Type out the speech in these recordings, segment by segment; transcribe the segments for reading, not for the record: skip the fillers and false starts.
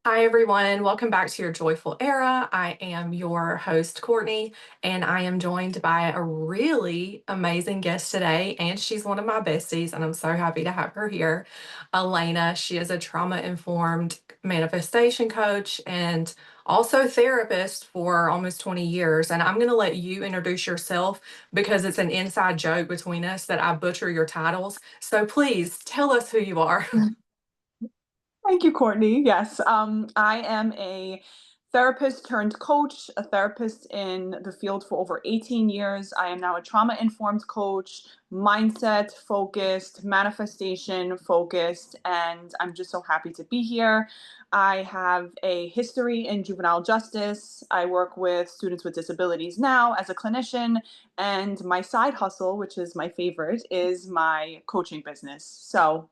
Hi, everyone. Welcome back to your joyful era. I am your host, Courtney, and I am joined by a really amazing guest today. And she's one of my besties, and I'm so happy to have her here. Alaina, she is a trauma informed manifestation coach and also therapist for almost 20 years. And I'm going to let you introduce yourself because it's an inside joke between us that I butcher your titles. So please tell us who you are. Thank you, Courtney. Yes, I am a therapist turned coach, a therapist in the field for over 18 years. I am now a trauma informed coach, mindset focused, manifestation focused, and I'm just so happy to be here. I have a history in juvenile justice. I work with students with disabilities now as a clinician, and my side hustle, which is my favorite, is my coaching business. So,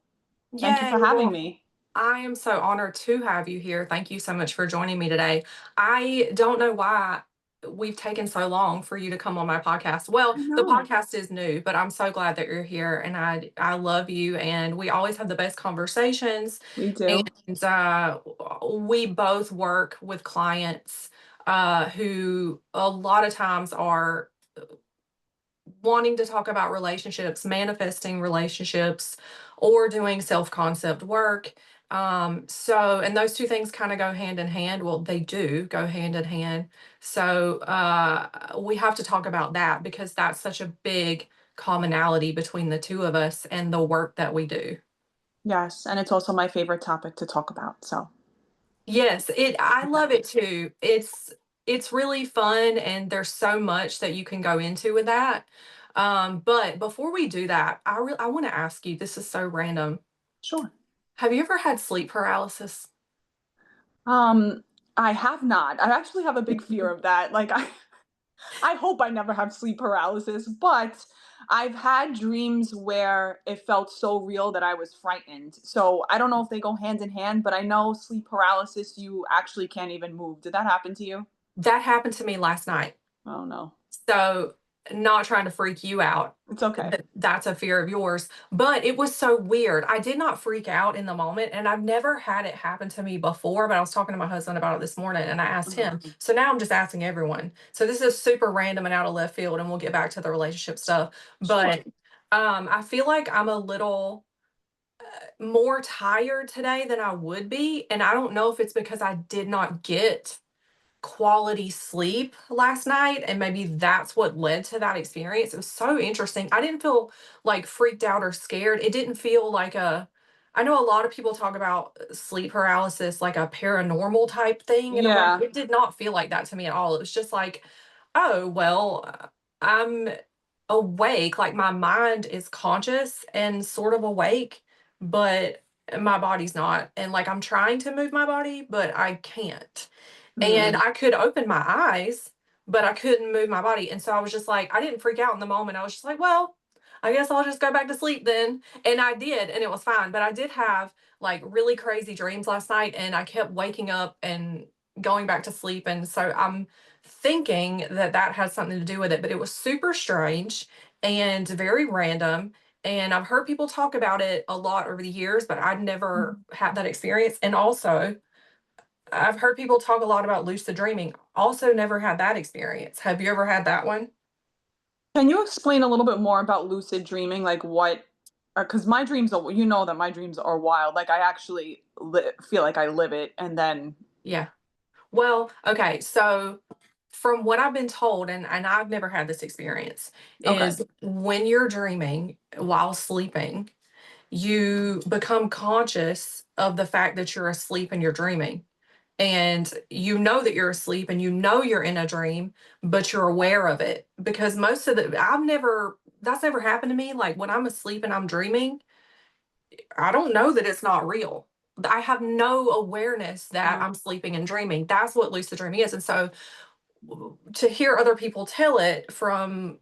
thank you Yay. for having Well, me. I am so honored to have you here. Thank you so much for joining me today. I don't know why we've taken so long for you to come on my podcast. Well, I the know. podcast is new, but I'm so glad that you're here and I love you and we always have the best conversations We and do. we both work with clients who a lot of times are wanting to talk about relationships, manifesting relationships, or doing self concept work. And those two things kind of go hand in hand. Well, they do go hand in hand. We have to talk about that because that's such a big commonality between the two of us and the work that we do. Yes, and it's also my favorite topic to talk about, so Yes, I I'm love it happy. too. It's really fun and there's so much that you can go into with that. But before we do that, I want to ask you, this is so random. Sure. Have you ever had sleep paralysis? Um, I have not. I actually have a big fear of that. I hope I never have sleep paralysis, but I've had dreams where it felt so real that I was frightened. So I don't know if they go hand in hand, but I know sleep paralysis, you actually can't even move. Did that happen to you? That happened to me last night. Oh no. So, not trying to freak you out. It's okay. That's a fear of yours, but it was so weird. I did not freak out in the moment, and I've never had it happen to me before, but I was talking to my husband about it this morning, and I asked Uh-huh. him. So now I'm just asking everyone. So this is super random and out of left field, and we'll get back to the relationship stuff. Sure. But I feel like I'm a little more tired today than I would be, and I don't know if it's because I did not get quality sleep last night and maybe that's what led to that experience. It was so interesting. I didn't feel like freaked out or scared. It didn't feel like a I know a lot of people talk about sleep paralysis like a paranormal type thing and I'm like Yeah. it did not feel like that to me at all. It was just like, oh, well, I'm awake, like my mind is conscious and sort of awake, but my body's not. And like I'm trying to move my body, but I can't. And Mm. I could open my eyes, but I couldn't move my body, and so I was just like I didn't freak out in the moment, I was just like, "Well, I guess I'll just go back to sleep then," and I did, and it was fine, but I did have, like, really crazy dreams last night, and I kept waking up and going back to sleep, and so I'm thinking that that has something to do with it, but it was super strange and very random, and I've heard people talk about it a lot over the years, but I'd never Mhm. had that experience, and also I've heard people talk a lot about lucid dreaming. Also never had that experience. Have you ever had that one? Can you explain a little bit more about lucid dreaming? Like what, because my dreams are, you know that my dreams are wild. Like I actually feel like I live it. And then, Yeah. Well, okay, so from what I've been told, and I've never had this experience, okay. is when you're dreaming while sleeping, you become conscious of the fact that you're asleep and you're dreaming. And you know that you're asleep and you know you're in a dream, but you're aware of it because most of the I've never that's never happened to me. Like when I'm asleep and I'm dreaming, I don't know that it's not real. I have no awareness that Uh, I'm sleeping and dreaming. That's what lucid dreaming is. And so to hear other people tell it from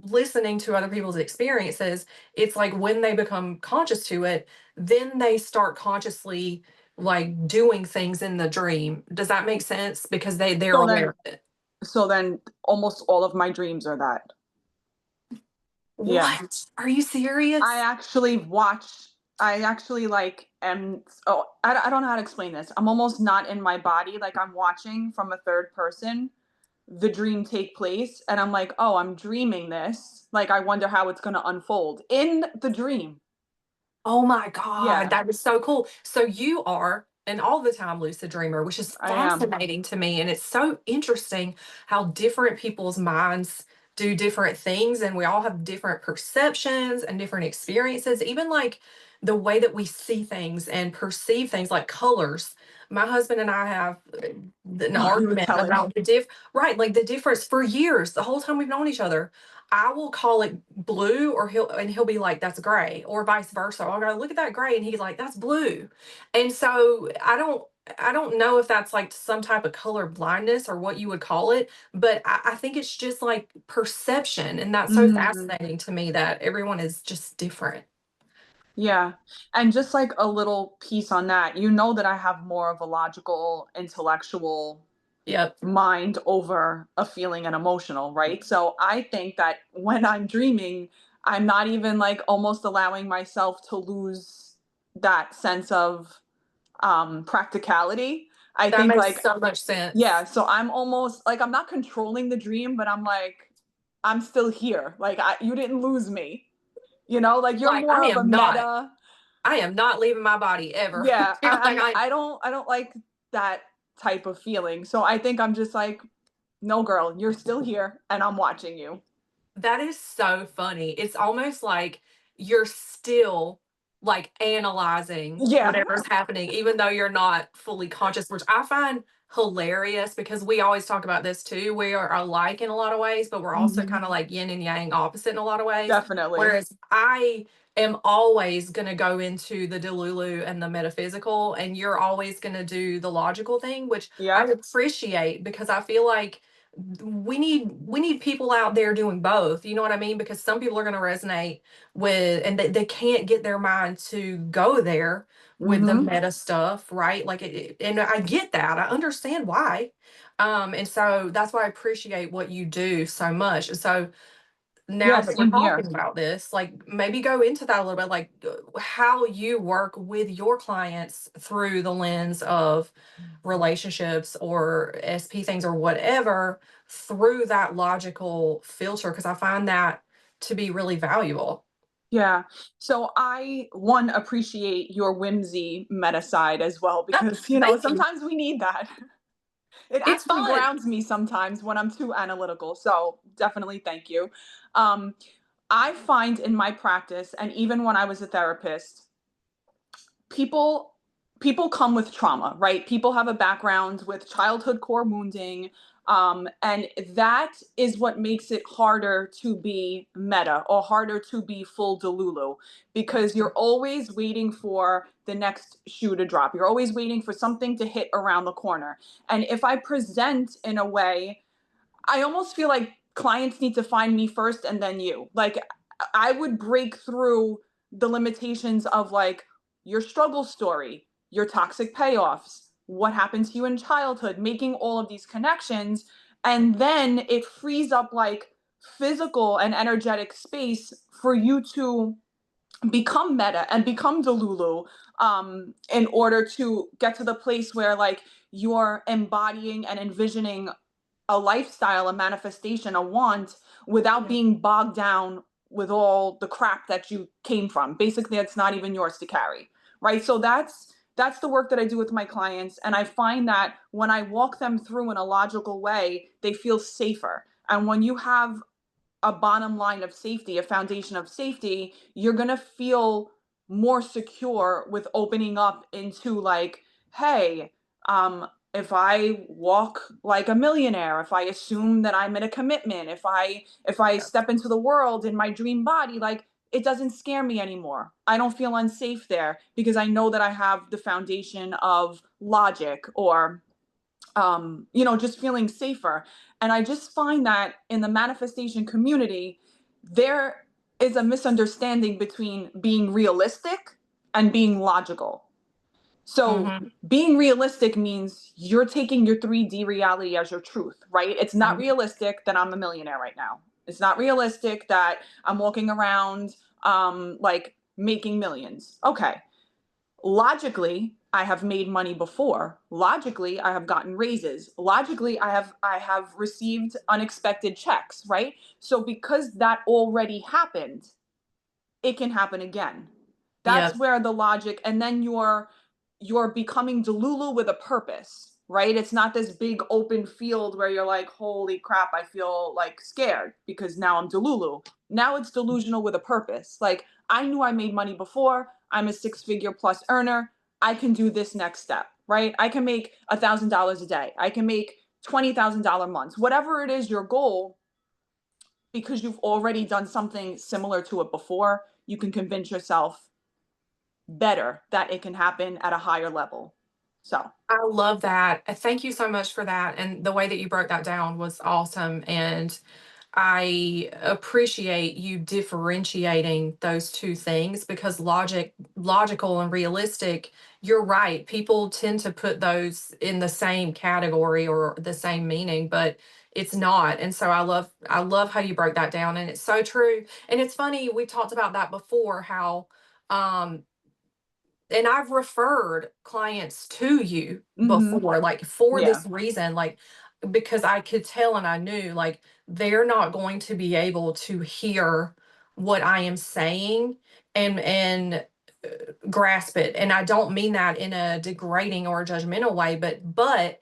listening to other people's experiences, it's like when they become conscious to it, then they start consciously like doing things in the dream. Does that make sense? Because they're so aware then, of it. so then almost all of my dreams are that. Yeah. What? Are you I serious? actually watch. I actually like am oh, I don't know how to explain this. I'm almost not in my body, like I'm watching from a third person the dream take place and I'm like, "Oh, I'm dreaming this. Like I wonder how it's going to unfold in the dream." Oh my god, Yeah, that is so cool. So you are an all the time lucid dreamer, which is I am. fascinating to me, and it's so interesting how different people's minds do different things, and we all have different perceptions and different experiences, even like the way that we see things and perceive things like colors. My husband and I have an Oh, you would argument tell him. about right, like the difference for years, the whole time we've known each other. I will call it blue or he'll be like, that's gray, or vice versa. I'll go, look at that gray, and he's like, that's blue. And so I don't know if that's like some type of color blindness or what you would call it, but I think it's just like perception. And that's so Mhm. fascinating to me that everyone is just different. Yeah. And just like a little piece on that, you know that I have more of a logical, intellectual Yep. mind over a feeling and emotional, right? So I think that when I'm dreaming, I'm not even like almost allowing myself to lose that sense of practicality. I That think makes like, so much sense. yeah, so I'm almost like I'm not controlling the dream, but I'm like, I'm still here. Like you didn't lose me. Like you're Like more of a meta. I am not leaving my body ever. I Yeah, feel like I I don't like that type of feeling. So I think I'm just like, no, girl, you're still here, and I'm watching you. That is so funny. It's almost like you're still like analyzing Yeah. whatever's happening, even though you're not fully conscious, which I find hilarious because we always talk about this too. We are alike in a lot of ways, but we're also Hmm. kind of like yin and yang opposite in a lot of ways. Definitely. Whereas I am always going to go into the delulu and the metaphysical, and you're always going to do the logical thing, which I Yep. appreciate because I feel like we need people out there doing both, you know what I mean? Because some people are going to resonate with, and they can't get their mind to go there with the Hmm. meta stuff, right? Like and I get that, I understand why. And so that's why I appreciate what you do so much. And so now Yeah, that we're same talking here. about this, like maybe go into that a little bit, like how you work with your clients through the lens of relationships or SP things or whatever through that logical filter, because I find that to be really valuable. Yeah. So I one appreciate your whimsy meta side as well because Thank you. sometimes we need that. It It's actually fun. grounds me sometimes when I'm too analytical. So definitely thank you. Um, I find in my practice, and even when I was a therapist, people people come with trauma, right? People have a background with childhood core wounding, and that is what makes it harder to be meta or harder to be full delulu because you're always waiting for the next shoe to drop. You're always waiting for something to hit around the corner. And if I present in a way, I almost feel like clients need to find me first and then you. Like I would break through the limitations of like your struggle story, your toxic payoffs, what happened to you in childhood, making all of these connections. And then it frees up like physical and energetic space for you to become meta and become delulu, in order to get to the place where like you're embodying and envisioning a lifestyle, a manifestation, a want without Yeah. being bogged down with all the crap that you came from. Basically, it's not even yours to carry, right? So that's the work that I do with my clients, and I find that when I walk them through in a logical way, they feel safer. And when you have a bottom line of safety, a foundation of safety, you're going to feel more secure with opening up into like, hey, if I walk like a millionaire, if I assume that I'm in a commitment, if I Yeah. step into the world in my dream body, like it doesn't scare me anymore. I don't feel unsafe there because I know that I have the foundation of logic or just feeling safer. And I just find that in the manifestation community, there is a misunderstanding between being realistic and being logical. So, Mm-hmm. being realistic means you're taking your 3D reality as your truth, right? It's not realistic that I'm a millionaire right now. It's not realistic that I'm walking around like making millions. Okay. Logically, I have made money before. Logically, I have gotten raises. Logically, I have received unexpected checks, right? So because that already happened, it can happen again. That's Yep. where the logic, and then you're becoming Delulu with a purpose, right? It's not this big open field where you're like, holy crap, I feel like scared because now I'm Delulu. Now it's delusional with a purpose. Like, I knew I made money before. I'm a six-figure plus earner. I can do this next step, right? I can make $1,000 a day. I can make $20,000 months. Whatever it is your goal, because you've already done something similar to it before, you can convince yourself better that it can happen at a higher level. So, I love that. Thank you so much for that. And the way that you broke that down was awesome. And I appreciate you differentiating those two things because logical and realistic, you're right. People tend to put those in the same category or the same meaning, but it's not. And so I love how you broke that down. And it's so true. And it's funny, we talked about that before, how um and I've referred clients to you mhm, before, like for yeah, this reason, like because I could tell and I knew like they're not going to be able to hear what I am saying and grasp it. And I don't mean that in a degrading or judgmental way, but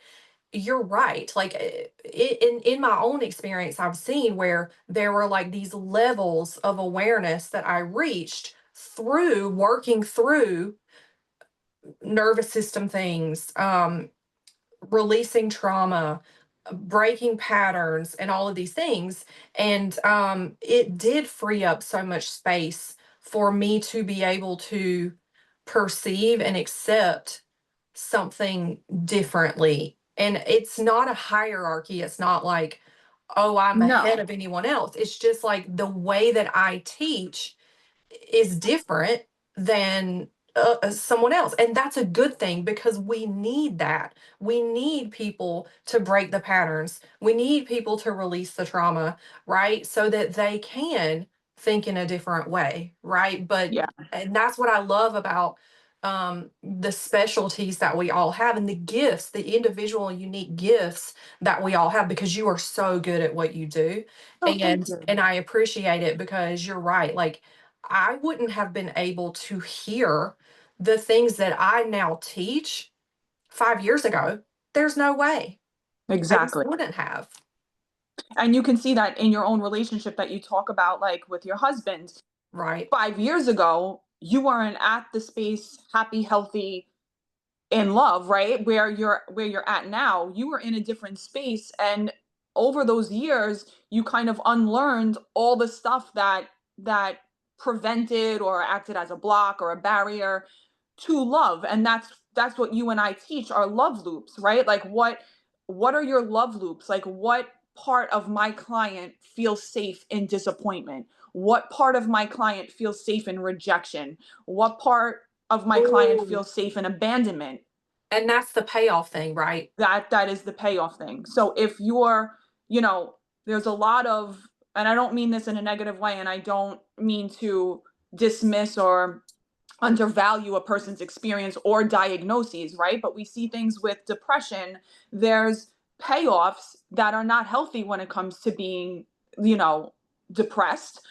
you're right. Like in my own experience, I've seen where there were like these levels of awareness that I reached through working through nervous system things, releasing trauma, breaking patterns, and all of these things. And it did free up so much space for me to be able to perceive and accept something differently. And it's not a hierarchy. It's not like, oh, I'm ahead no, of anyone else. It's just like the way that I teach is different than someone else. And that's a good thing because we need that. We need people to break the patterns. We need people to release the trauma, right? So that they can think in a different way, right? But yeah, and that's what I love about the specialties that we all have and the gifts, the individual unique gifts that we all have because you are so good at what you do. oh, thank And you. I appreciate it because you're right. Like I wouldn't have been able to hear the things that I now teach 5 years ago. There's no way. I just Exactly. wouldn't have, And you can see that in your own relationship that you talk about, like with your husband. right? 5 years ago, you weren't at the space, happy, healthy, in love, right? Where you're at now, you were in a different space, and over those years, you kind of unlearned all the stuff that prevented or acted as a block or a barrier to love. And that's what you and I teach, are love loops, right? Like, what are your love loops? Like, what part of my client feels safe in disappointment? What part of my client feels safe in rejection? What part of my client Ooh. feels safe in abandonment? And that's the payoff thing, right? That is the payoff thing. So if you're, you know, there's a lot of, and I don't mean this in a negative way, and I don't mean to dismiss or undervalue a person's experience or diagnoses, right? But we see things with depression. There's payoffs that are not healthy when it comes to being, you know, depressed.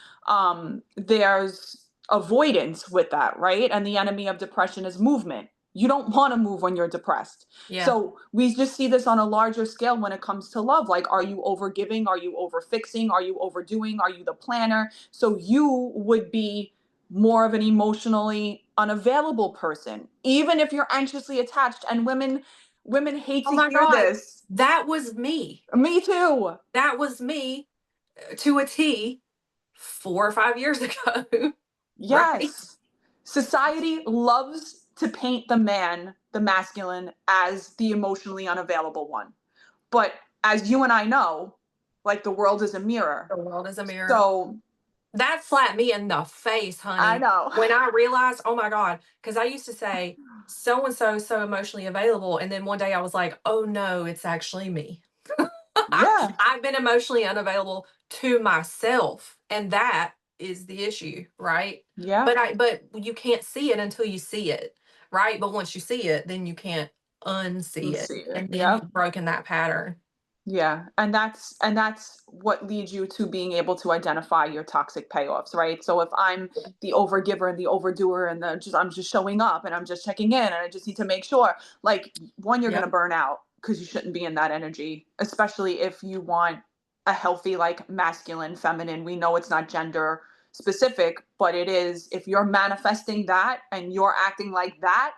There's avoidance with that, right? And the enemy of depression is movement. You don't want to move when you're depressed. Yeah. So we just see this on a larger scale when it comes to love. Like, are you over giving? Are you over fixing? Are you overdoing? Are you the planner? So you would be more of an emotionally unavailable person, even if you're anxiously attached. And women hate Oh to my hear God. this. That was me. Me too. That was me to a T 4 or 5 years ago. Right? Yes. Society loves to paint the man, the masculine, as the emotionally unavailable one. But as you and I know, like, the world is a mirror. The world is a mirror. So That slapped me in the face, I honey, know. when I realized, oh my God, because I used to say, so and so, so emotionally available. And then one day I was like, oh no, it's actually me. Yeah. I've been emotionally unavailable to myself. And that is the issue, right? Yeah. But you can't see it until you see it, right? But once you see it, then you can't unsee Let's it, see it. and then Yep. you've broken that pattern. Yeah, and that's what leads you to being able to identify your toxic payoffs, right? So if I'm the overgiver and the overdoer and the just I'm just showing up and I'm just checking in and I just need to make sure, like one, you're gonna Yep. burn out because you shouldn't be in that energy, especially if you want a healthy, like masculine, feminine. We know it's not gender specific, but it is if you're manifesting that and you're acting like that,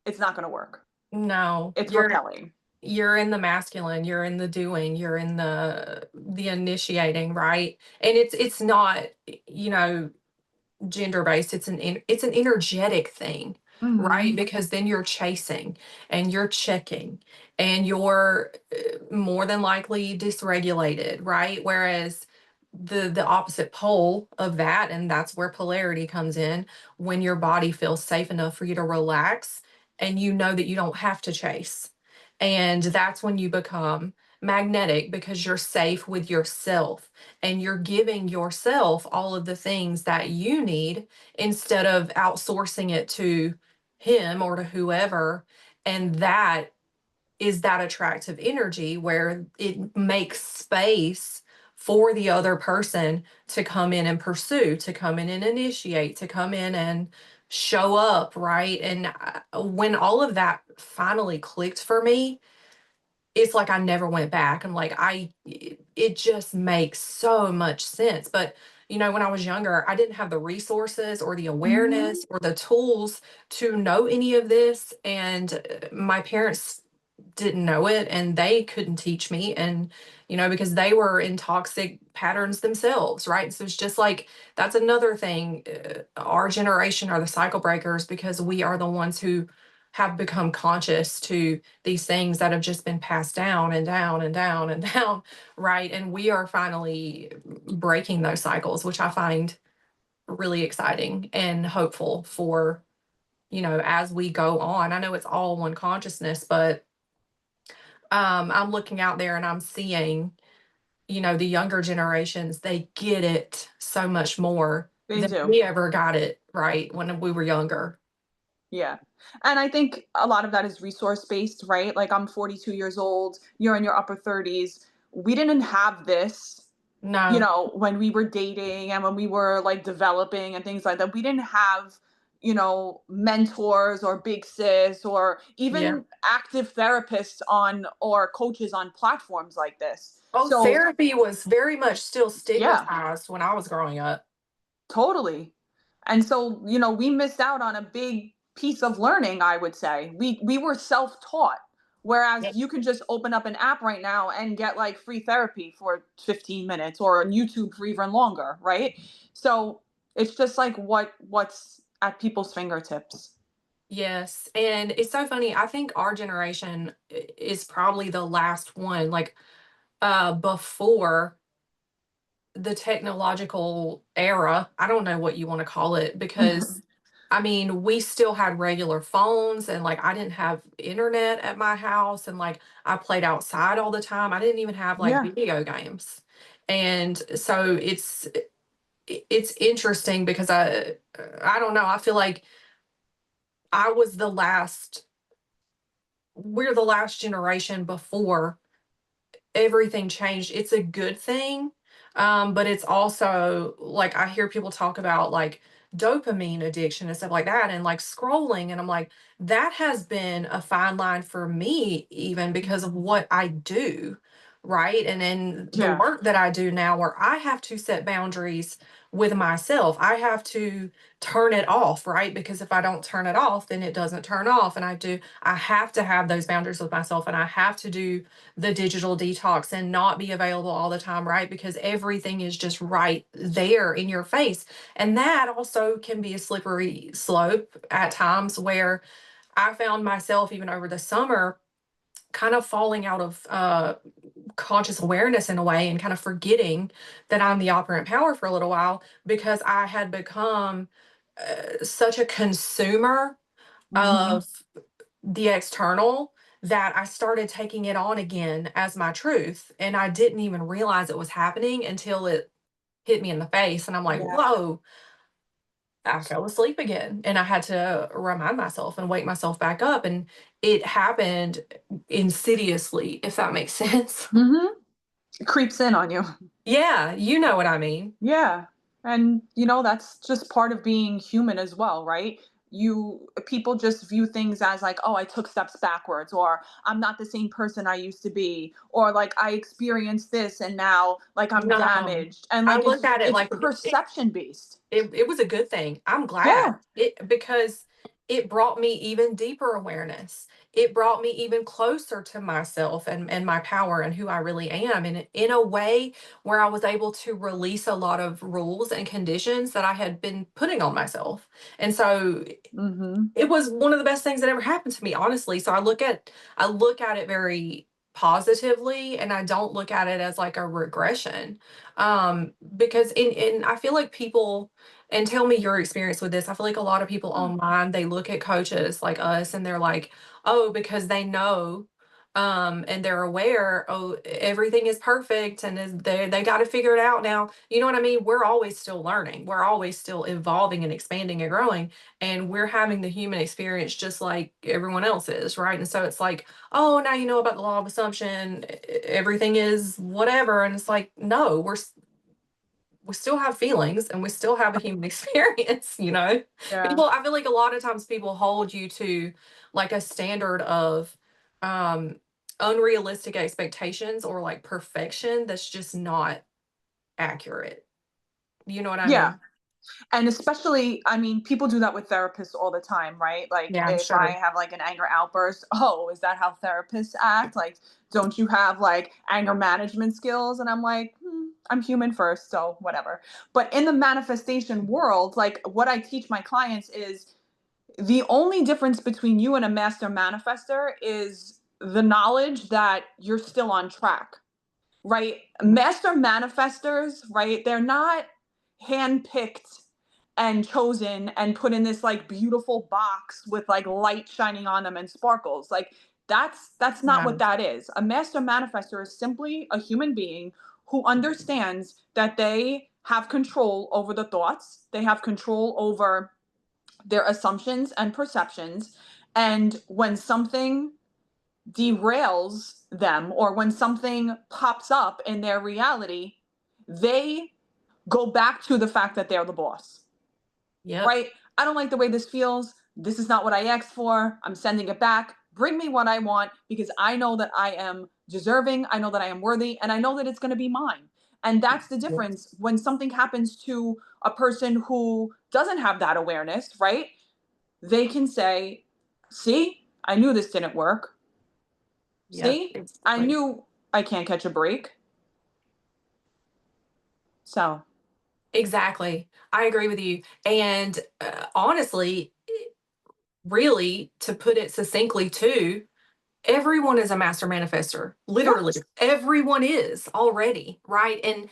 it's not gonna work. No, It's repelling. you're in the masculine, you're in the doing, you're in the initiating, right? And it's not, you know, gender based. It's an energetic thing, right? Hmm. Because then you're chasing and you're checking and you're more than likely dysregulated, right? Whereas the opposite pole of that, and that's where polarity comes in, when your body feels safe enough for you to relax and you know that you don't have to chase. And that's when you become magnetic because you're safe with yourself and you're giving yourself all of the things that you need instead of outsourcing it to him or to whoever. And that is that attractive energy where it makes space for the other person to come in and pursue, to come in and initiate, to come in and show up, right? And when all of that finally clicked for me, it's like I never went back. I'm like, it just makes so much sense. But, you know, when I was younger, I didn't have the resources or the Hmm. awareness or the tools to know any of this. And my parents didn't know it and they couldn't teach me. And, you know, because they were in toxic patterns themselves, right? So it's just like, that's another thing. Our generation are the cycle breakers because we are the ones who have become conscious to these things that have just been passed down and down and down and down, right? And we are finally breaking those cycles, which I find really exciting and hopeful for, you know, as we go on. I know it's all one consciousness, but I'm looking out there and I'm seeing, you know, the younger generations, they get it so much more They than do. we ever got it, right, when we were younger. Yeah. And I think a lot of that is resource based, right? Like I'm 42 years old, you're in your upper 30s. We didn't have this, No. when we were dating and when we were like developing and things like that. We didn't have, mentors or big sis or Yeah. even active therapists on or coaches on platforms like this. Oh, So, therapy was very much still yeah. stigmatized when I was growing up. Totally. And so, we missed out on a big piece of learning, I would say. We were self-taught. Whereas Yep. you can just open up an app right now and get like free therapy for 15 minutes or on YouTube for even longer, right? So it's just like what's at people's fingertips. Yes, and it's so funny, I think our generation is probably the last one, like, before the technological era. I don't know what you wanna call it because, I mean, we still had regular phones and, like, I didn't have internet at my house and, like, I played outside all the time. I didn't even have, like, Yeah. video games. And so it's interesting because I don't know, I feel like I was the last we're the last generation before everything changed. It's a good thing, but it's also like I hear people talk about like dopamine addiction and stuff like that, and like scrolling, and I'm like, that has been a fine line for me, even because of what I do, right? And then the Yeah. work that I do now, where I have to set boundaries with myself, I have to turn it off, right? Because if I don't turn it off, then it doesn't turn off, and I have to have those boundaries with myself, and I have to do the digital detox and not be available all the time, right? Because everything is just right there in your face. And that also can be a slippery slope at times where I found myself, even over the summer, kind of falling out of conscious awareness in a way and kind of forgetting that I'm the operant power for a little while because I had become such a consumer Hmm. of the external that I started taking it on again as my truth, and I didn't even realize it was happening until it hit me in the face. And I'm like, Yeah. whoa, I fell asleep again. And I had to remind myself and wake myself back up. And it happened insidiously, if that makes sense. Mhm. It creeps in on you. Yeah, you know what I mean. Yeah. And that's just part of being human as well, right? You People just view things as like, oh, I took steps backwards, or I'm not the same person I used to be, or like I experienced this and now like I'm No, damaged. And I like look at it it's like perception based. it was a good thing. I'm glad Yeah. it because it brought me even deeper awareness. It brought me even closer to myself and my power and who I really am, and in a way where I was able to release a lot of rules and conditions that I had been putting on myself. And so Mhm. it was one of the best things that ever happened to me, honestly. So I look at it very positively, and I don't look at it as like a regression. Because in I feel like people, and tell me your experience with this. I feel like a lot of people online, they look at coaches like us and they're like, "Oh, because they know and they're aware, oh, everything is perfect and they got to figure it out now." You know what I mean? We're always still learning. We're always still evolving and expanding and growing, and we're having the human experience just like everyone else is, right? And so it's like, oh, now you know about the law of assumption, everything is whatever. And it's like, no, we still have feelings and we still have a human experience, you know? Yeah. People, I feel like a lot of times people hold you to like a standard of um unrealistic expectations or like perfection that's just not accurate. You know what I Yeah. mean? And especially, I mean, people do that with therapists all the time, right? Like Yeah, I'm if I sure. have like an anger outburst, oh, is that how therapists act? Like, don't you have like anger management skills? And I'm like, I'm human first, so whatever. But in the manifestation world, like what I teach my clients is the only difference between you and a master manifester is the knowledge that you're still on track, right? Master manifestors, right? They're not handpicked and chosen and put in this like beautiful box with like light shining on them and sparkles. Like that's not what No. that is. A master manifestor is simply a human being who understands that they have control over the thoughts, they have control over their assumptions and perceptions, and when something derails them or when something pops up in their reality, they go back to the fact that they're the boss, Yep. right? I don't like the way this feels. This is not what I asked for. I'm sending it back. Bring me what I want because I know that I am deserving. I know that I am worthy and I know that it's going to be mine. And that's the Yep. difference when something happens to a person who doesn't have that awareness, right? They can say, see, I knew this didn't work. Yep. See, I Exactly. knew I can't catch a break. So, Exactly. I agree with you. And honestly, really, to put it succinctly, too, everyone is a master manifester. yeah. Literally, everyone is already, right? And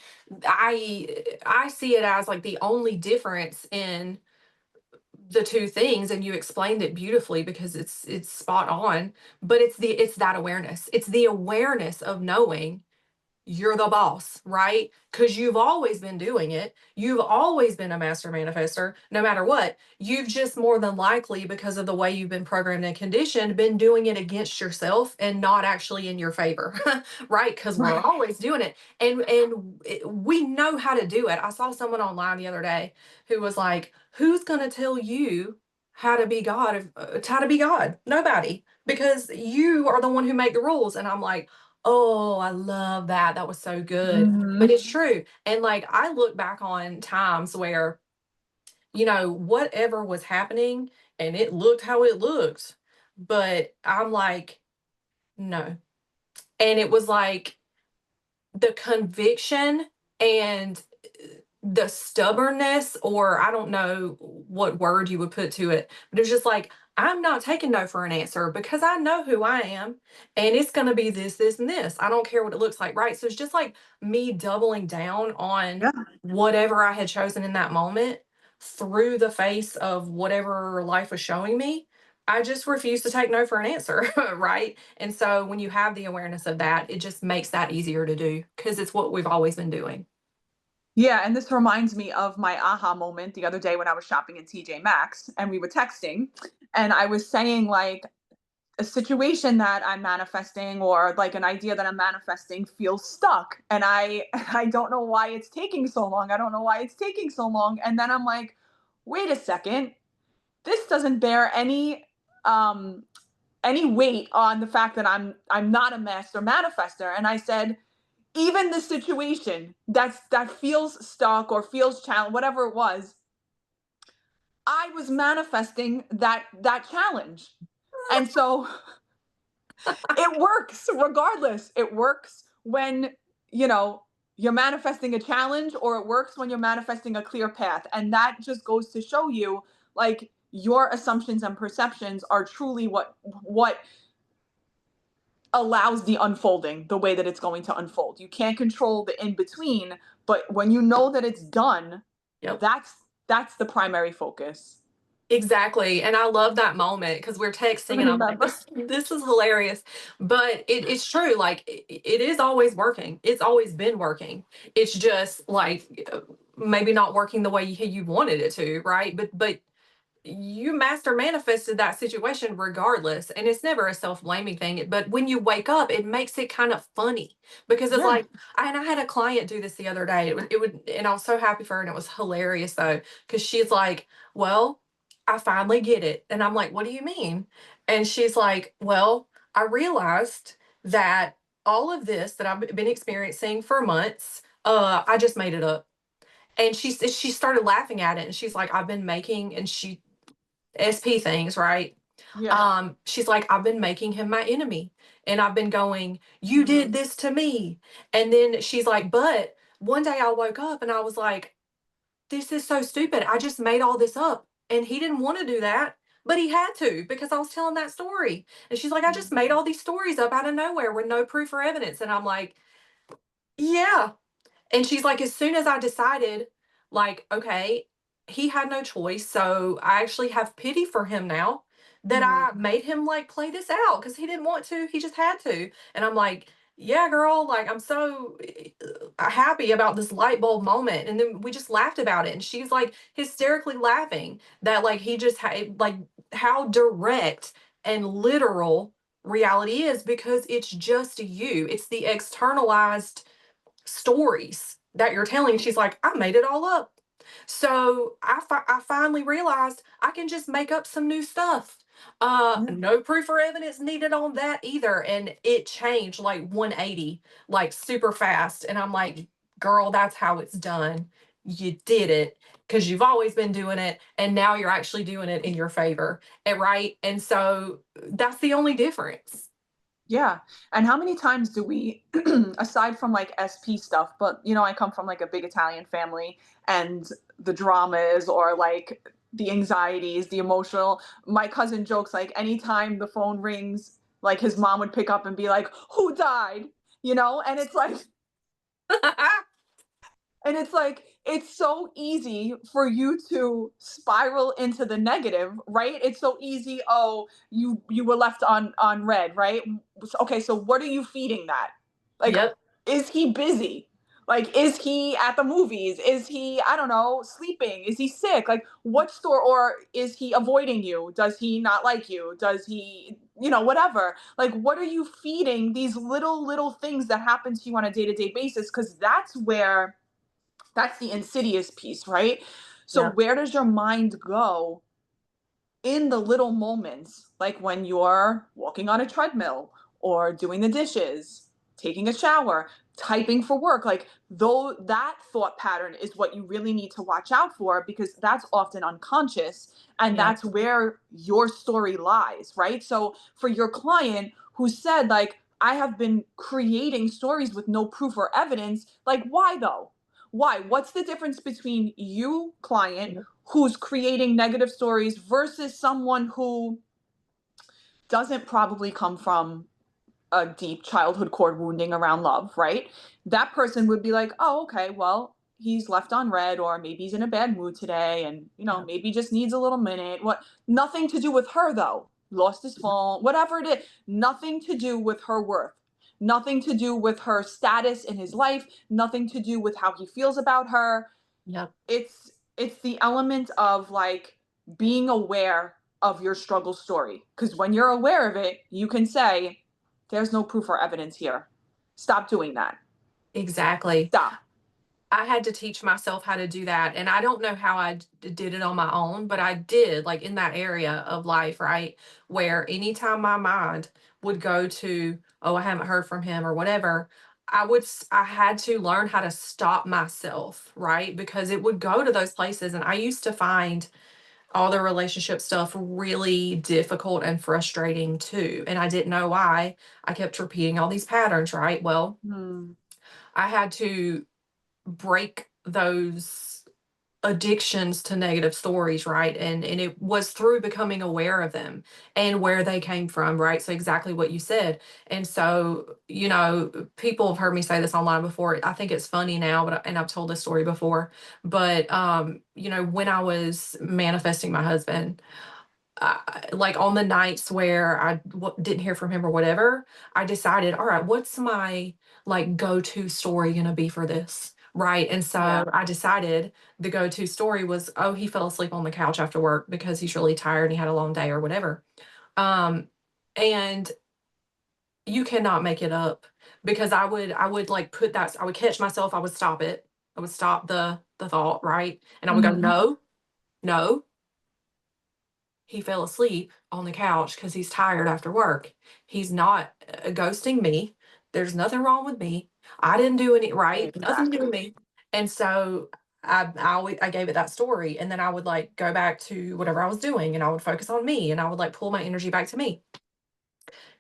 I see it as like the only difference in the two things, and you explained it beautifully because it's spot on. But it's that awareness. It's the awareness of knowing you're the boss, right? Because you've always been doing it. You've always been a master manifester, no matter what. You've just more than likely, because of the way you've been programmed and conditioned, been doing it against yourself and not actually in your favor, right? Because we're Right. always doing it, we know how to do it. I saw someone online the other day who was like, "Who's going to tell you how to be God? How to be God? Nobody, because you are the one who make the rules." And I'm like, oh, I love that. That was so good. But Mhm. it's true. And like I look back on times where, whatever was happening and it looked how it looked, but I'm like, no. And it was like the conviction and the stubbornness, or I don't know what word you would put to it, but it's just like, I'm not taking no for an answer because I know who I am and it's going to be this, this, and this. I don't care what it looks like. Right. So it's just like me doubling down on Yeah. whatever I had chosen in that moment through the face of whatever life was showing me. I just refuse to take no for an answer. Right. And so when you have the awareness of that, it just makes that easier to do because it's what we've always been doing. Yeah, and this reminds me of my aha moment the other day when I was shopping at TJ Maxx and we were texting, and I was saying like a situation that I'm manifesting or like an idea that I'm manifesting feels stuck, and I don't know why it's taking so long. I don't know why it's taking so long. And then I'm like, wait a second, this doesn't bear um any weight on the fact that I'm not a master manifester. And I said, even the situation that feels stuck or feels challenged, whatever it was, I was manifesting that challenge. And so it works regardless. It works when, you know, you're manifesting a challenge, or it works when you're manifesting a clear path. And that just goes to show you like your assumptions and perceptions are truly what allows the unfolding the way that it's going to unfold. You can't control the in between, but when you know that it's done, Yep. that's that's the primary focus. Exactly, and I love that moment because we're texting and I'm like, Remember? "This is hilarious," but it's true, like, it is always working. It's always been working. It's just, like, maybe not working the way you wanted it to, right? But you master manifested that situation regardless, and it's never a self-blaming thing, but when you wake up it makes it kind of funny because it's Yeah. like I had a client do this the other day. It would and I was so happy for her, and it was hilarious though because she's like, well, I finally get it. And I'm like, what do you mean? And she's like, well, I realized that all of this that I've been experiencing for months, I just made it up. And she started laughing at it, and she's like, I've been making, and she SP things, right? Yeah. She's like, I've been making him my enemy. And I've been going, you did Mhm. this to me. And then she's like, but one day I woke up and I was like, this is so stupid. I just made all this up. And he didn't want to do that, but he had to because I was telling that story. And she's like, I just made Mhm. all these stories up out of nowhere with no proof or evidence. And I'm like, yeah, and she's like, as soon as I decided, like, okay, he had no choice. So I actually have pity for him now that I Mhm. made him like play this out because he didn't want to. He just had to. And I'm like, yeah, girl, like I'm so happy about this light bulb moment. And then we just laughed about it. And she's like hysterically laughing that like he just had like how direct and literal reality is because it's just you. It's the externalized stories that you're telling. She's like, I made it all up. So I finally realized I can just make up some new stuff. Yeah. No proof or evidence needed on that either. And it changed like 180, like super fast. And I'm like, girl, that's how it's done. You did it because you've always been doing it. And now you're actually doing it in your favor. And right. And so that's the only difference. Yeah. And how many times do we, aside from like SP stuff, but I come from like a big Italian family, and the dramas or like the anxieties, the emotional. My cousin jokes like anytime the phone rings, like his mom would pick up and be like, "Who died?" And it's like it's so easy for you to spiral into the negative, right? It's so easy. Oh, you were left on red, right? Okay, so what are you feeding that? Like, Yep. is he busy? Like, is he at the movies? Is he, I don't know, sleeping? Is he sick? Like, what store? Or is he avoiding you? Does he not like you? Does he, whatever? Like, what are you feeding these little things that happen to you on a day-to-day basis? Because that's the insidious piece, right? So Yep. where does your mind go in the little moments, like when you're walking on a treadmill or doing the dishes, taking a shower, typing for work? Like, though, that thought pattern is what you really need to watch out for, because that's often unconscious, and Yep. that's where your story lies, right? So for your client who said like, I have been creating stories with no proof or evidence, like, why though? Why? What's the difference between you, client, Yep. who's creating negative stories, versus someone who doesn't probably come from a deep childhood core wounding around love, right? That person would be like, oh, okay, well, he's left on red, or maybe he's in a bad mood today, and Yep. maybe just needs a little minute. What? Nothing to do with her though. Lost his phone, whatever it is. Nothing to do with her worth. Nothing to do with her status in his life, nothing to do with how he feels about her. Yep. It's the element of like being aware of your struggle story, because when you're aware of it, you can say there's no proof or evidence here. Stop doing that. Exactly. Stop. I had to teach myself how to do that. And I don't know how did it on my own, but I did, like in that area of life, right? Where anytime my mind would go to, oh, I haven't heard from him or whatever, I had to learn how to stop myself, right? Because it would go to those places. And I used to find all the relationship stuff really difficult and frustrating too. And I didn't know why. I kept repeating all these patterns, right? Well, Hmm. I had to break those addictions to negative stories, right? And it was through becoming aware of them and where they came from, right? So exactly what you said. And so, people have heard me say this online before. I think it's funny now, and I've told this story before, but when I was manifesting my husband, like on the nights where didn't hear from him or whatever, I decided, all right, what's my like go-to story going to be for this? Right. And Yeah. so I decided the go-to story was, oh, he fell asleep on the couch after work because he's really tired and he had a long day or whatever. Um, and you cannot make it up because I would like put that, I would catch myself, I would stop it. I would stop the thought, right? And I would go, Hmm. no, no, he fell asleep on the couch because he's tired after work. He's not ghosting me. There's nothing wrong with me. I didn't do any right, nothing to do with Exactly. me. And so I gave it that story, and then I would like go back to whatever I was doing, and I would focus on me, and I would like pull my energy back to me.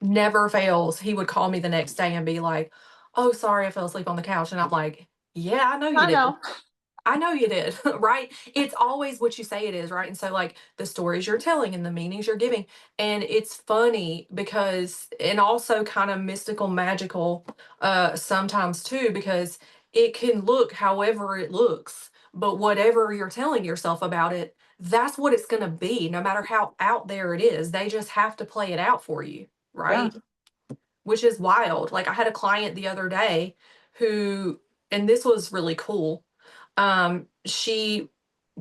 Never fails. He would call me the next day and be like, "Oh, sorry, I fell asleep on the couch," and I'm like, "Yeah, I know you I did." know. I know you did, right? It's always what you say it is, right? And so, like, the stories you're telling and the meanings you're giving. And it's funny because, and also kind of mystical, magical, sometimes too, because it can look however it looks, but whatever you're telling yourself about it, that's what it's going to be, no matter how out there it is. They just have to play it out for you, Yeah. right? Which is wild. Like, I had a client the other day who, and this was really cool, she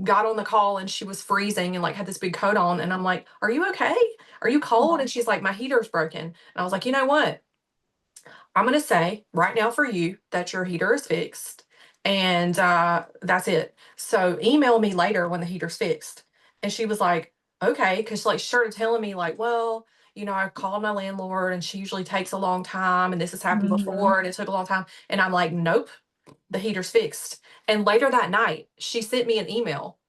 got on the call and she was freezing and like had this big coat on. And I'm like, "Are you okay? Are you cold?" Aw. And she's like, "My heater's broken." And I was like, "You know what? I'm going to say right now for you that your heater is fixed. And that's it. So email me later when the heater's fixed." And she was like, "Okay." Cause like she started telling me, like, "Well, I called my landlord and she usually takes a long time. And this has happened Hmm. before and it took a long time." And I'm like, "Nope, the heater's fixed." And later that night, she sent me an email,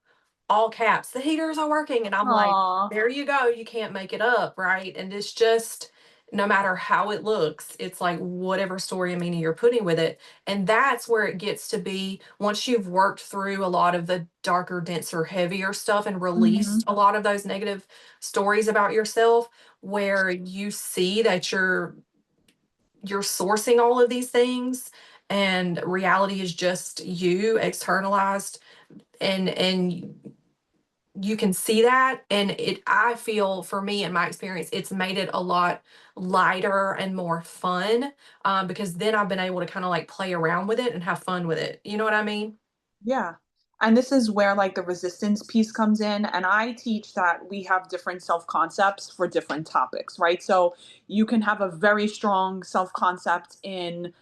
all caps, "The heaters are working." And I'm like, Aw. there you go. You can't make it up, right? And it's just, no matter how it looks, it's like whatever story and meaning you're putting with it. And that's where it gets to be once you've worked through a lot of the darker, denser, heavier stuff and Hmm. released a lot of those negative stories about yourself, where you see that you're sourcing all of these things and reality is just you externalized, and you can see that. And I feel, for me in my experience, it's made it a lot lighter and more fun, because then I've been able to kind of like play around with it and have fun with it, you know what I mean? Yeah. And this is where like the resistance piece comes in. And I teach that we have different self concepts for different topics, right? So you can have a very strong self concept in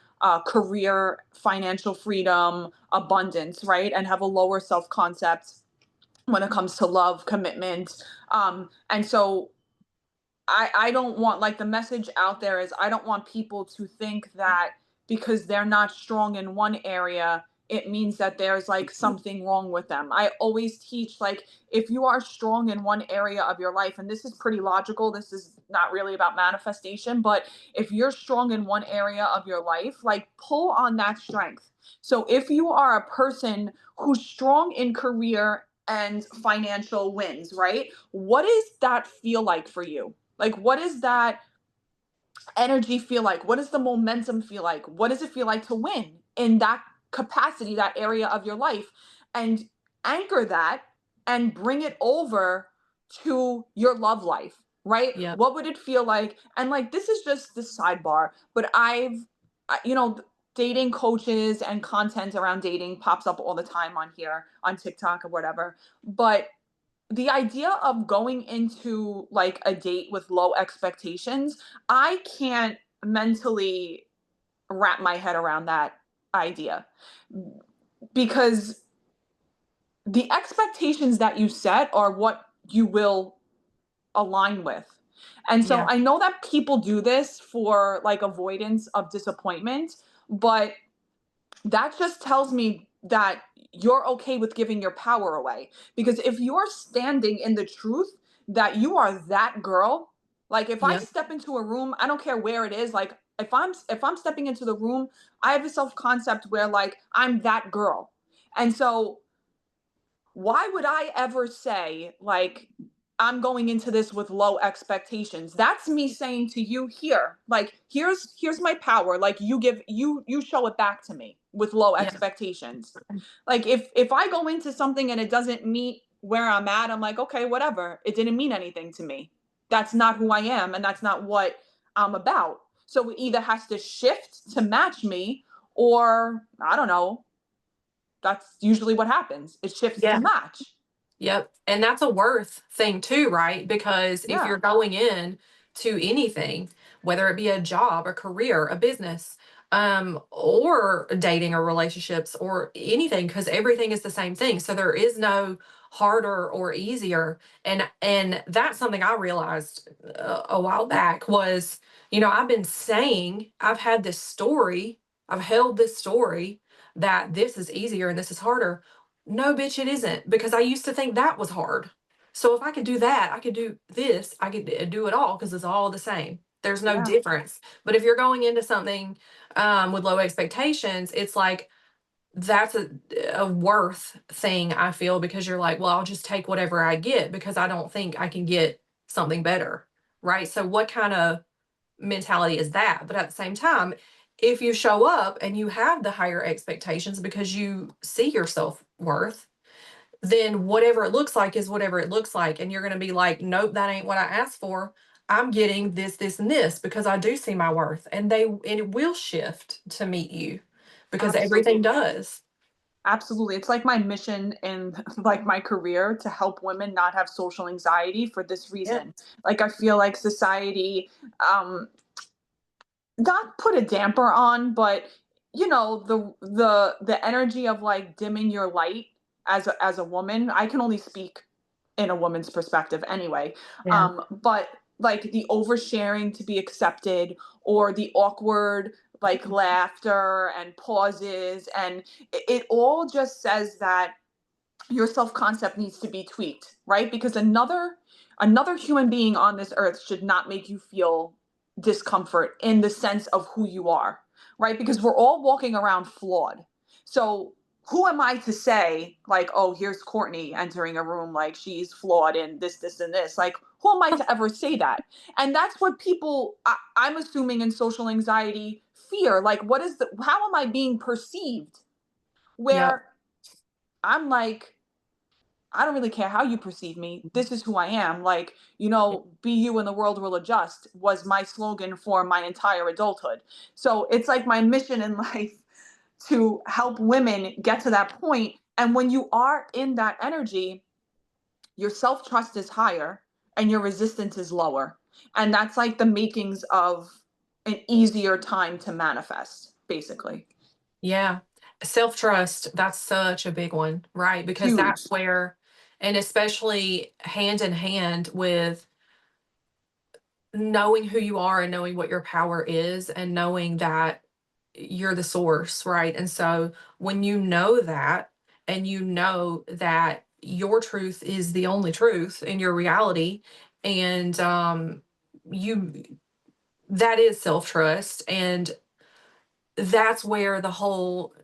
career, financial freedom, abundance, right? And have a lower self concept when it comes to love, commitment. And so I don't want, like, the message out there is I don't want people to think that because they're not strong in one area, it means that there's like something wrong with them. I always teach, like, if you are strong in one area of your life, and this is pretty logical, this is not really about manifestation, but if you're strong in one area of your life, like, pull on that strength. So if you are a person who's strong in career and financial wins, right? What does that feel like for you? Like, what does that energy feel like? What does the momentum feel like? What does it feel like to win in that capacity, that area of your life? And anchor that and bring it over to your love life. right? Yep. What would it feel like? And like, this is just the sidebar, but you know, dating coaches and content around dating pops up all the time on here on TikTok or whatever. But the idea of going into like a date with low expectations, I can't mentally wrap my head around that idea because the expectations that you set are what you will align with. And so Yeah. I know that people do this for like avoidance of disappointment, but that just tells me that you're okay with giving your power away. Because if you're standing in the truth that you are that girl, like if I Yep. step into a room, I don't care where it is, like if I'm stepping into the room, I have a self-concept where like I'm that girl. And so why would I ever say like I'm going into this with low expectations? That's me saying to you here, like here's my power. Like you show it back to me with low Yeah. expectations. Like if I go into something and it doesn't meet where I'm at, I'm like, okay, whatever. It didn't mean anything to me. That's not who I am and that's not what I'm about. So it either has to shift to match me or I don't know, that's usually what happens. It shifts to Yeah. match. Yep. And that's a worth thing too, right? Because if Yeah. you're going in to anything, whether it be a job, a career, a business, or dating or relationships or anything, because everything is the same thing. So there is no harder or easier. And that's something I realized a while back was, I've been saying I've had this story, I've held this story that this is easier and this is harder. No, bitch, it isn't, because I used to think that was hard. So if I could do that, I could do this, I could do it all because it's all the same. There's no Yeah. difference. But if you're going into something with low expectations, it's like that's a worth thing, I feel, because you're like, well, I'll just take whatever I get because I don't think I can get something better. Right. So what kind of mentality is that? But at the same time, if you show up and you have the higher expectations because you see your self-worth, then whatever it looks like is whatever it looks like. And you're going to be like, nope, that ain't what I asked for. I'm getting this, this, and this because I do see my worth. And it will shift to meet you because everything Absolutely. does. Absolutely. It's like my mission in like my career to help women not have social anxiety for this Yep. reason. Like I feel like society um not put a damper on, but you know, the energy of like dimming your light as a woman. I can only speak in a woman's perspective anyway. Yeah. But like the oversharing to be accepted or the awkward like laughter and pauses and it all just says that your self-concept needs to be tweaked, right? Because another human being on this earth should not make you feel discomfort in the sense of who you are, right? Because we're all walking around flawed. So who am I to say like, oh, here's Courtney entering a room like she's flawed in this and this? Like, who am I to ever say that? And that's what people I'm assuming in social anxiety fear. Like, how am I being perceived? Yep. Where I'm like, I don't really care how you perceive me. This is who I am. Like, you know, be you and the world will adjust was my slogan for my entire adulthood. So it's like my mission in life to help women get to that point. And when you are in that energy, your self trust is higher and your resistance is lower. And that's like the makings of an easier time to manifest, basically. Yeah. Self-trust, that's such a big one, right? Because Huge. that's where, and especially hand in hand with knowing who you are and knowing what your power is and knowing that you're the source, right? And so when you know that and you know that your truth is the only truth in your reality, and you that is self-trust, and that's where the whole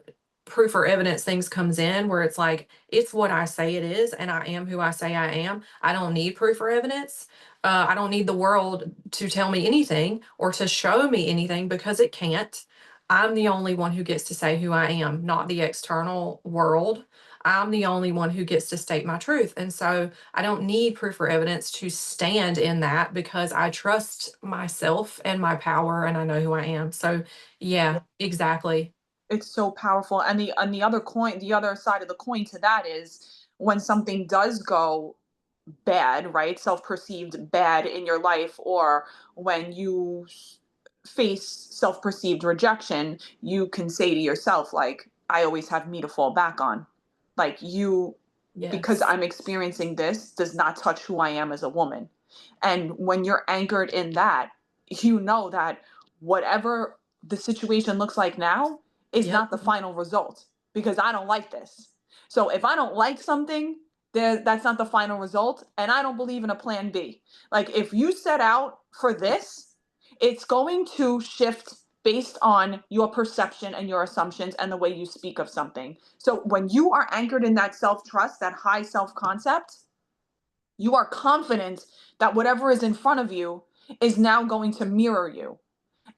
proof or evidence things comes in, where it's like it's what I say it is and I am who I say I am. I don't need proof or evidence. I don't need the world to tell me anything or to show me anything because it can't. I'm the only one who gets to say who I am, not the external world. I'm the only one who gets to state my truth. And so I don't need proof or evidence to stand in that because I trust myself and my power and I know who I am. So, yeah, exactly. It's so powerful. And the other coin, the other side of the coin to that is when something does go bad, right? Self-perceived bad in your life, or when you face self-perceived rejection, you can say to yourself, like, I always have me to fall back on. Like, you, because Yes. I'm experiencing this, does not touch who I am as a woman. And when you're anchored in that, you know that whatever the situation looks like now is Yep. not the final result, because I don't like this. So if I don't like something, that's not the final result. And I don't believe in a plan B. Like, if you set out for this, it's going to shift based on your perception and your assumptions and the way you speak of something. So when you are anchored in that self trust, that high self concept, you are confident that whatever is in front of you is now going to mirror you.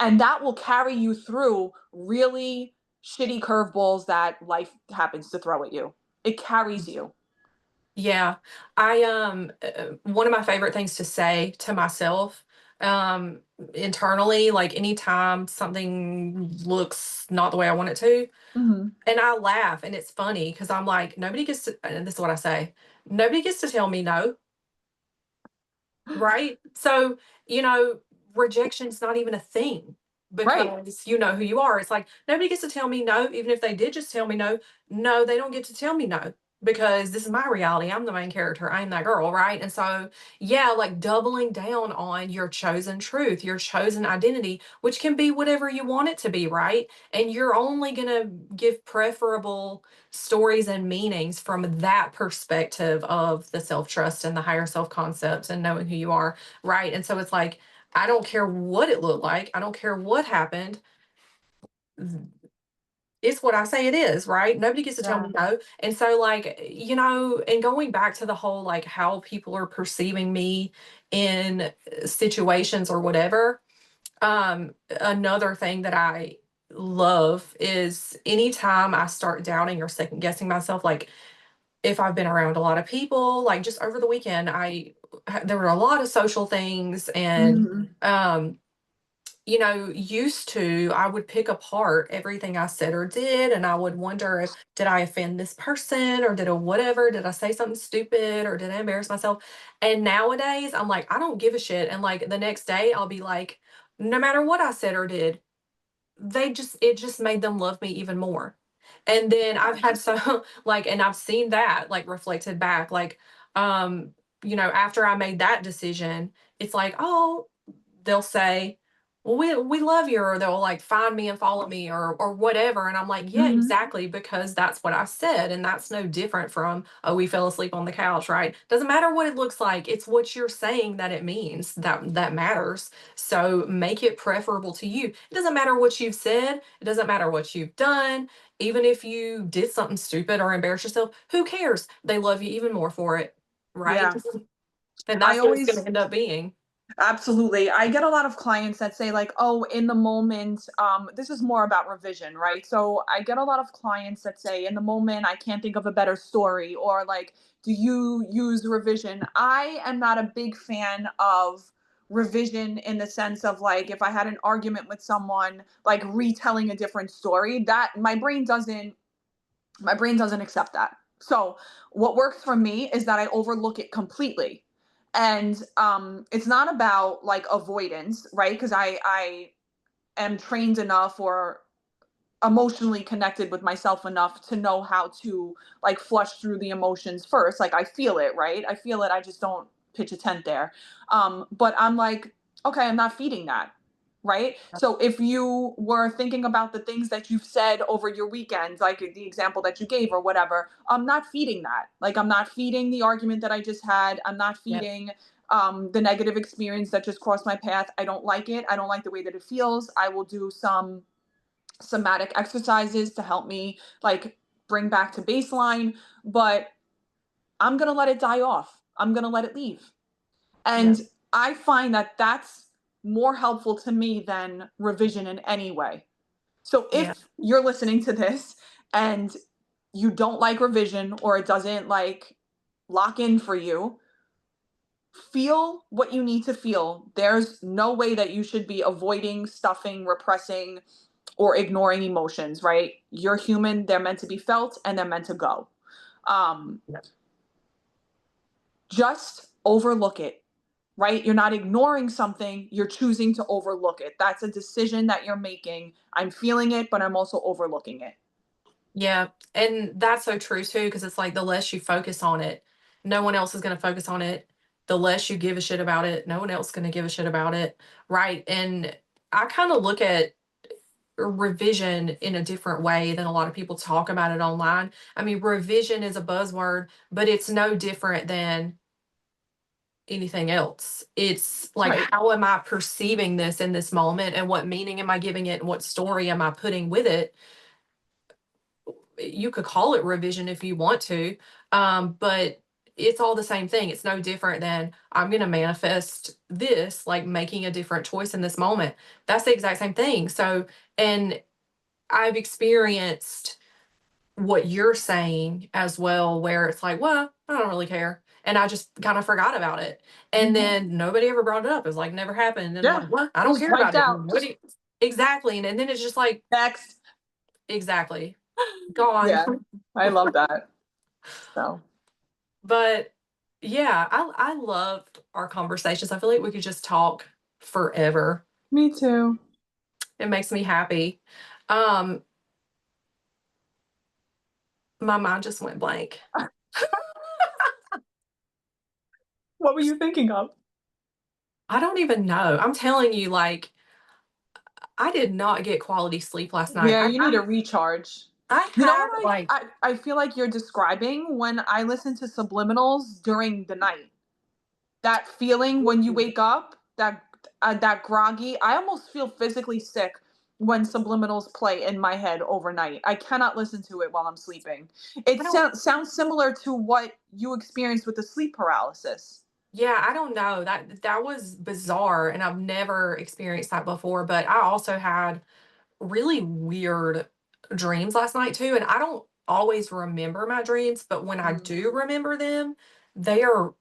And that will carry you through really shitty curveballs that life happens to throw at you. It carries you. Yeah. One of my favorite things to say to myself, um, internally, like anytime something looks not the way I want it to, Hmm. and I laugh and it's funny because I'm like, nobody gets to, and this is what I say, nobody gets to tell me no. Right? So, you know, rejection's not even a thing Right. because you know who you are. It's like nobody gets to tell me no, even if they did just tell me no. No, they don't get to tell me no because this is my reality. I'm the main character. I'm that girl, right? And so, yeah, like doubling down on your chosen truth, your chosen identity, which can be whatever you want it to be, right? And you're only going to give preferable stories and meanings from that perspective of the self trust and the higher self concepts and knowing who you are, right? And so it's like, I don't care what it looked like, I don't care what happened. It's what I say it is, right? Nobody gets to tell Yeah. me no. And so, like, you know, and going back to the whole like how people are perceiving me in situations or whatever, another thing that I love is anytime I start doubting or second guessing myself, like if I've been around a lot of people, like just over the weekend, there were a lot of social things and Hmm. um you know, used to I would pick apart everything I said or did and I would wonder if did I offend this person or did a whatever, did I say something stupid or did I embarrass myself? And nowadays I'm like, I don't give a shit. And like the next day I'll be like, no matter what I said or did, it just made them love me even more. And then I've had some like and I've seen that like reflected back like um you know after I made that decision it's like oh they'll say well we love you or they'll like find me and follow me or whatever and I'm like yeah Hmm. exactly because that's what I said and that's no different from oh we fell asleep on the couch right doesn't matter what it looks like it's what you're saying that it means that matters so make it preferable to you. It doesn't matter what you've said, it doesn't matter what you've done. Even if you did something stupid or embarrass yourself, who cares? They love you even more for it, right? Yeah. And I that's what it's going always to end up being. Absolutely. I get a lot of clients that say, like, oh, in the moment, this is more about revision, right? So I get a lot of clients that say, in the moment, I can't think of a better story, or like, do you use revision? I am not a big fan of revision in the sense of like, if I had an argument with someone, like retelling a different story, that my brain doesn't accept that. So what works for me is that I overlook it completely. And it's not about like avoidance, right? Because I am trained enough or emotionally connected with myself enough to know how to like flush through the emotions first. Like I feel it, right? I feel it. I just don't pitch a tent there. But I'm like, okay, I'm not feeding that. Right. So if you were thinking about the things that you've said over your weekends, like the example that you gave or whatever, I'm not feeding that. Like I'm not feeding the argument that I just had. I'm not Yep. feeding the negative experience that just crossed my path. I don't like it. I don't like the way that it feels. I will do some somatic exercises to help me like bring back to baseline, but I'm going to let it die off. I'm going to let it leave. Yep. And I find that that's more helpful to me than revision in any way. So Yeah. if you're listening to this and you don't like revision or it doesn't like lock in for you, feel what you need to feel. There's no way that you should be avoiding, stuffing, repressing, or ignoring emotions, right? You're human, they're meant to be felt and they're meant to go. Um, just overlook it, right? You're not ignoring something, you're choosing to overlook it. That's a decision that you're making. I'm feeling it, but I'm also overlooking it. Yeah, and that's so true too, because it's like the less you focus on it, no one else is gonna focus on it. The less you give a shit about it, no one else is gonna give a shit about it, right? And I kinda look at revision in a different way than a lot of people talk about it online. I mean, revision is a buzzword, but it's no different than anything else. It's like, Right. how am I perceiving this in this moment, and what meaning am I giving it, and what story am I putting with it? You could call it revision if you want to, but it's all the same thing. It's no different than I'm going to manifest this, like making a different choice in this moment. That's the exact same thing. So, and I've experienced what you're saying as well, where it's like, well, I don't really care. And I just kind of forgot about it. And Mhm. then nobody ever brought it up. It was like never happened. And I'm Yeah. like, what? I don't Just care wiped about it. out. What do Just you, exactly. And then it's just like, next. exactly, gone. Yeah. I love that. So, But yeah, I loved our conversations. I feel like we could just talk forever. me too. It makes me happy. Um, my mind just went blank. What were you thinking of? I don't even know. I'm telling you, like, I did not get quality sleep last night. Yeah, you need a recharge. I You know had what like, I feel like you're describing when I listen to subliminals during the night. That feeling when you wake up, that groggy, I almost feel physically sick when subliminals play in my head overnight. I cannot listen to it while I'm sleeping. I It don't, sounds similar to what you experienced with the sleep paralysis. yeah, I don't know. That was bizarre, and I've never experienced that before. But I also had really weird dreams last night too, and I don't always remember my dreams, but when I Mm. do remember them, they are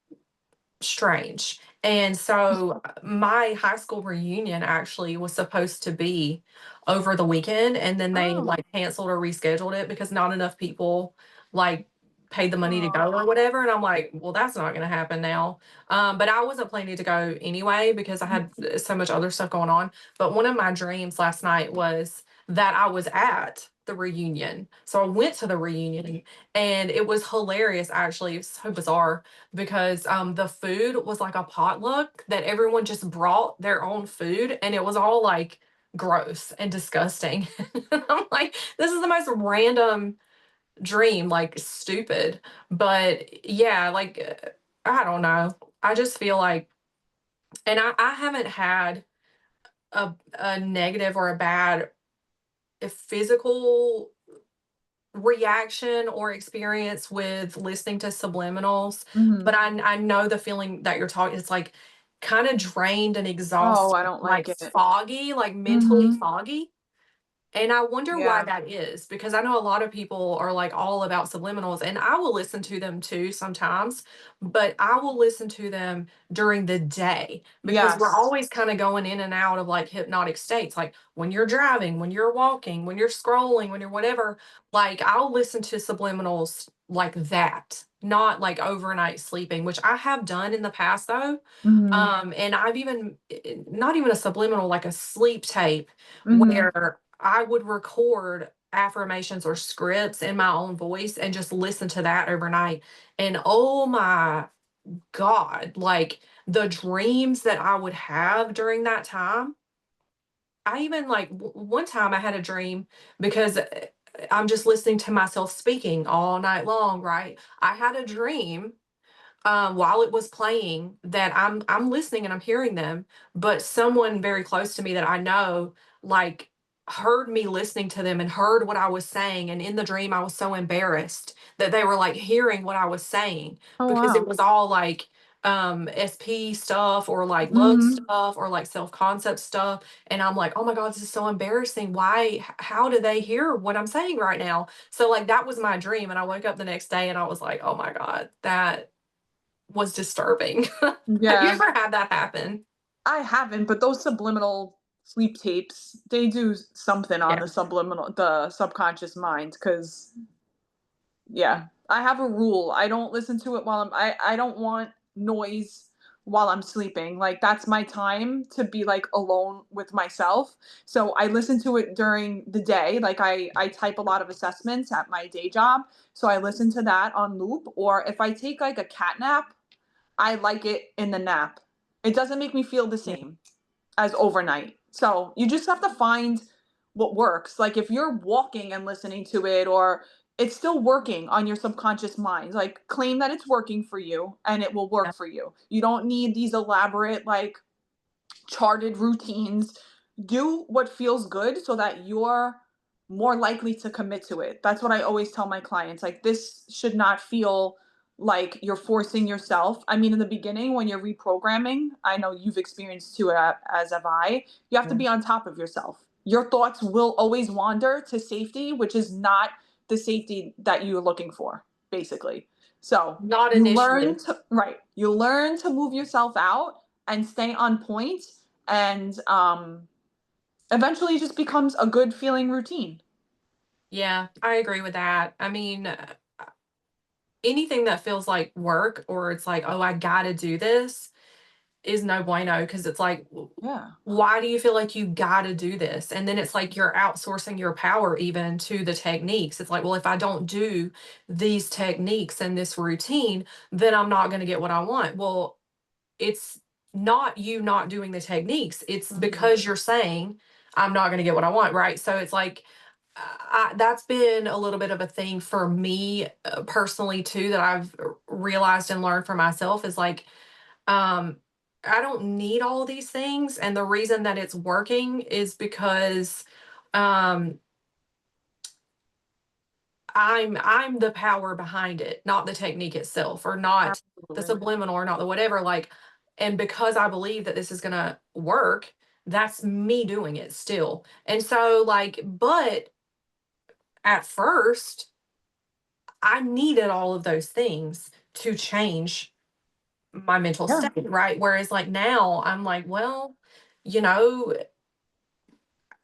strange. And so my high school reunion actually was supposed to be over the weekend, and then they Oh. like canceled or rescheduled it because not enough people like paid the money to go or Oh. whatever. And I'm like, well, that's not going to happen now. But I wasn't planning to go anyway because I had so much other stuff going on. But one of my dreams last night was that I was at the reunion. So I went to the reunion, and it was hilarious. Actually, it's so bizarre because the food was like a potluck that everyone just brought their own food, and it was all like gross and disgusting. I'm like, this is the most random dream, like stupid. But yeah, like I don't know. I just feel like, and I haven't had a negative or a bad physical reaction or experience with listening to subliminals, but Mhm. I know the feeling that you're talking, it's like kind of drained and Oh, exhausted, I don't like like it. foggy, like mentally Mhm. foggy. And I wonder why Yeah. that is, because I know a lot of people are like all about subliminals, and I will listen to them too sometimes, but I will listen to them during the day because we're Yes. always kind of going in and out of like hypnotic states. Like when you're driving, when you're walking, when you're scrolling, when you're whatever, like I'll listen to subliminals like that, not like overnight sleeping, which I have done in the past though. Mhm. And I've even, not even a subliminal, like a sleep tape Mhm. where I would record affirmations or scripts in my own voice and just listen to that overnight. And oh my God, like the dreams that I would have during that time. I even like one time I had a dream because I'm just listening to myself speaking all night long, right? I had a dream while it was playing that I'm listening and I'm hearing them, but someone very close to me that I know like heard me listening to them and heard what I was saying. And in the dream, I was so embarrassed that they were like hearing what I was saying Oh, because it wow. was all like SP stuff or like low Mhm. stuff or like self-concept stuff. And I'm like, oh my God, this is so embarrassing. How do they hear what I'm saying right now? So like that was my dream. And I woke up the next day and I was like, oh my God, that was disturbing. Have you Yeah. ever had that happen? I haven't, but those subliminal sleep tapes, they do something on Yeah. the subconscious mind. Cause yeah, I have a rule. I don't listen to it while I don't want noise while I'm sleeping. Like that's my time to be like alone with myself. So I listen to it during the day. Like I type a lot of assessments at my day job, so I listen to that on loop. Or if I take like a cat nap, I like it in the nap. It doesn't make me feel the Yeah. same as overnight. So you just have to find what works. Like if you're walking and listening to it, or it's still working on your subconscious mind, like claim that it's working for you and it will work for you. You don't need these elaborate, like charted routines. Do what feels good so that you're more likely to commit to it. That's what I always tell my clients. Like, this should not feel like you're forcing yourself. I mean, in the beginning, when you're reprogramming, I know you've experienced too, as have I, you have to Yeah. be on top of yourself. Your thoughts will always wander to safety, which is not the safety that you're looking for, basically. So Not you initially. learn to, right, you learn to move yourself out and stay on point, and eventually it just becomes a good feeling routine. Yeah, I agree with that. I mean, anything that feels like work or it's like, oh, I gotta do this is no bueno because it's like, Yeah. why do you feel like you gotta do this? And then it's like you're outsourcing your power even to the techniques. It's like, well, if I don't do these techniques and this routine, then I'm not gonna get what I want. Well, it's not you not doing the techniques. It's Mhm. because you're saying, I'm not gonna get what I want, right? So it's like, that's been a little bit of a thing for me personally too that I've realized and learned for myself is like, um, I don't need all these things, and the reason that it's working is because, um, I'm the power behind it, not the technique itself, or not the Absolutely. subliminal, or not the whatever, like, and because I believe that this is gonna work, that's me doing it still. And so, like, but at first, I needed all of those things to change my mental Yeah. state, right? Whereas, like, now I'm like, well, you know,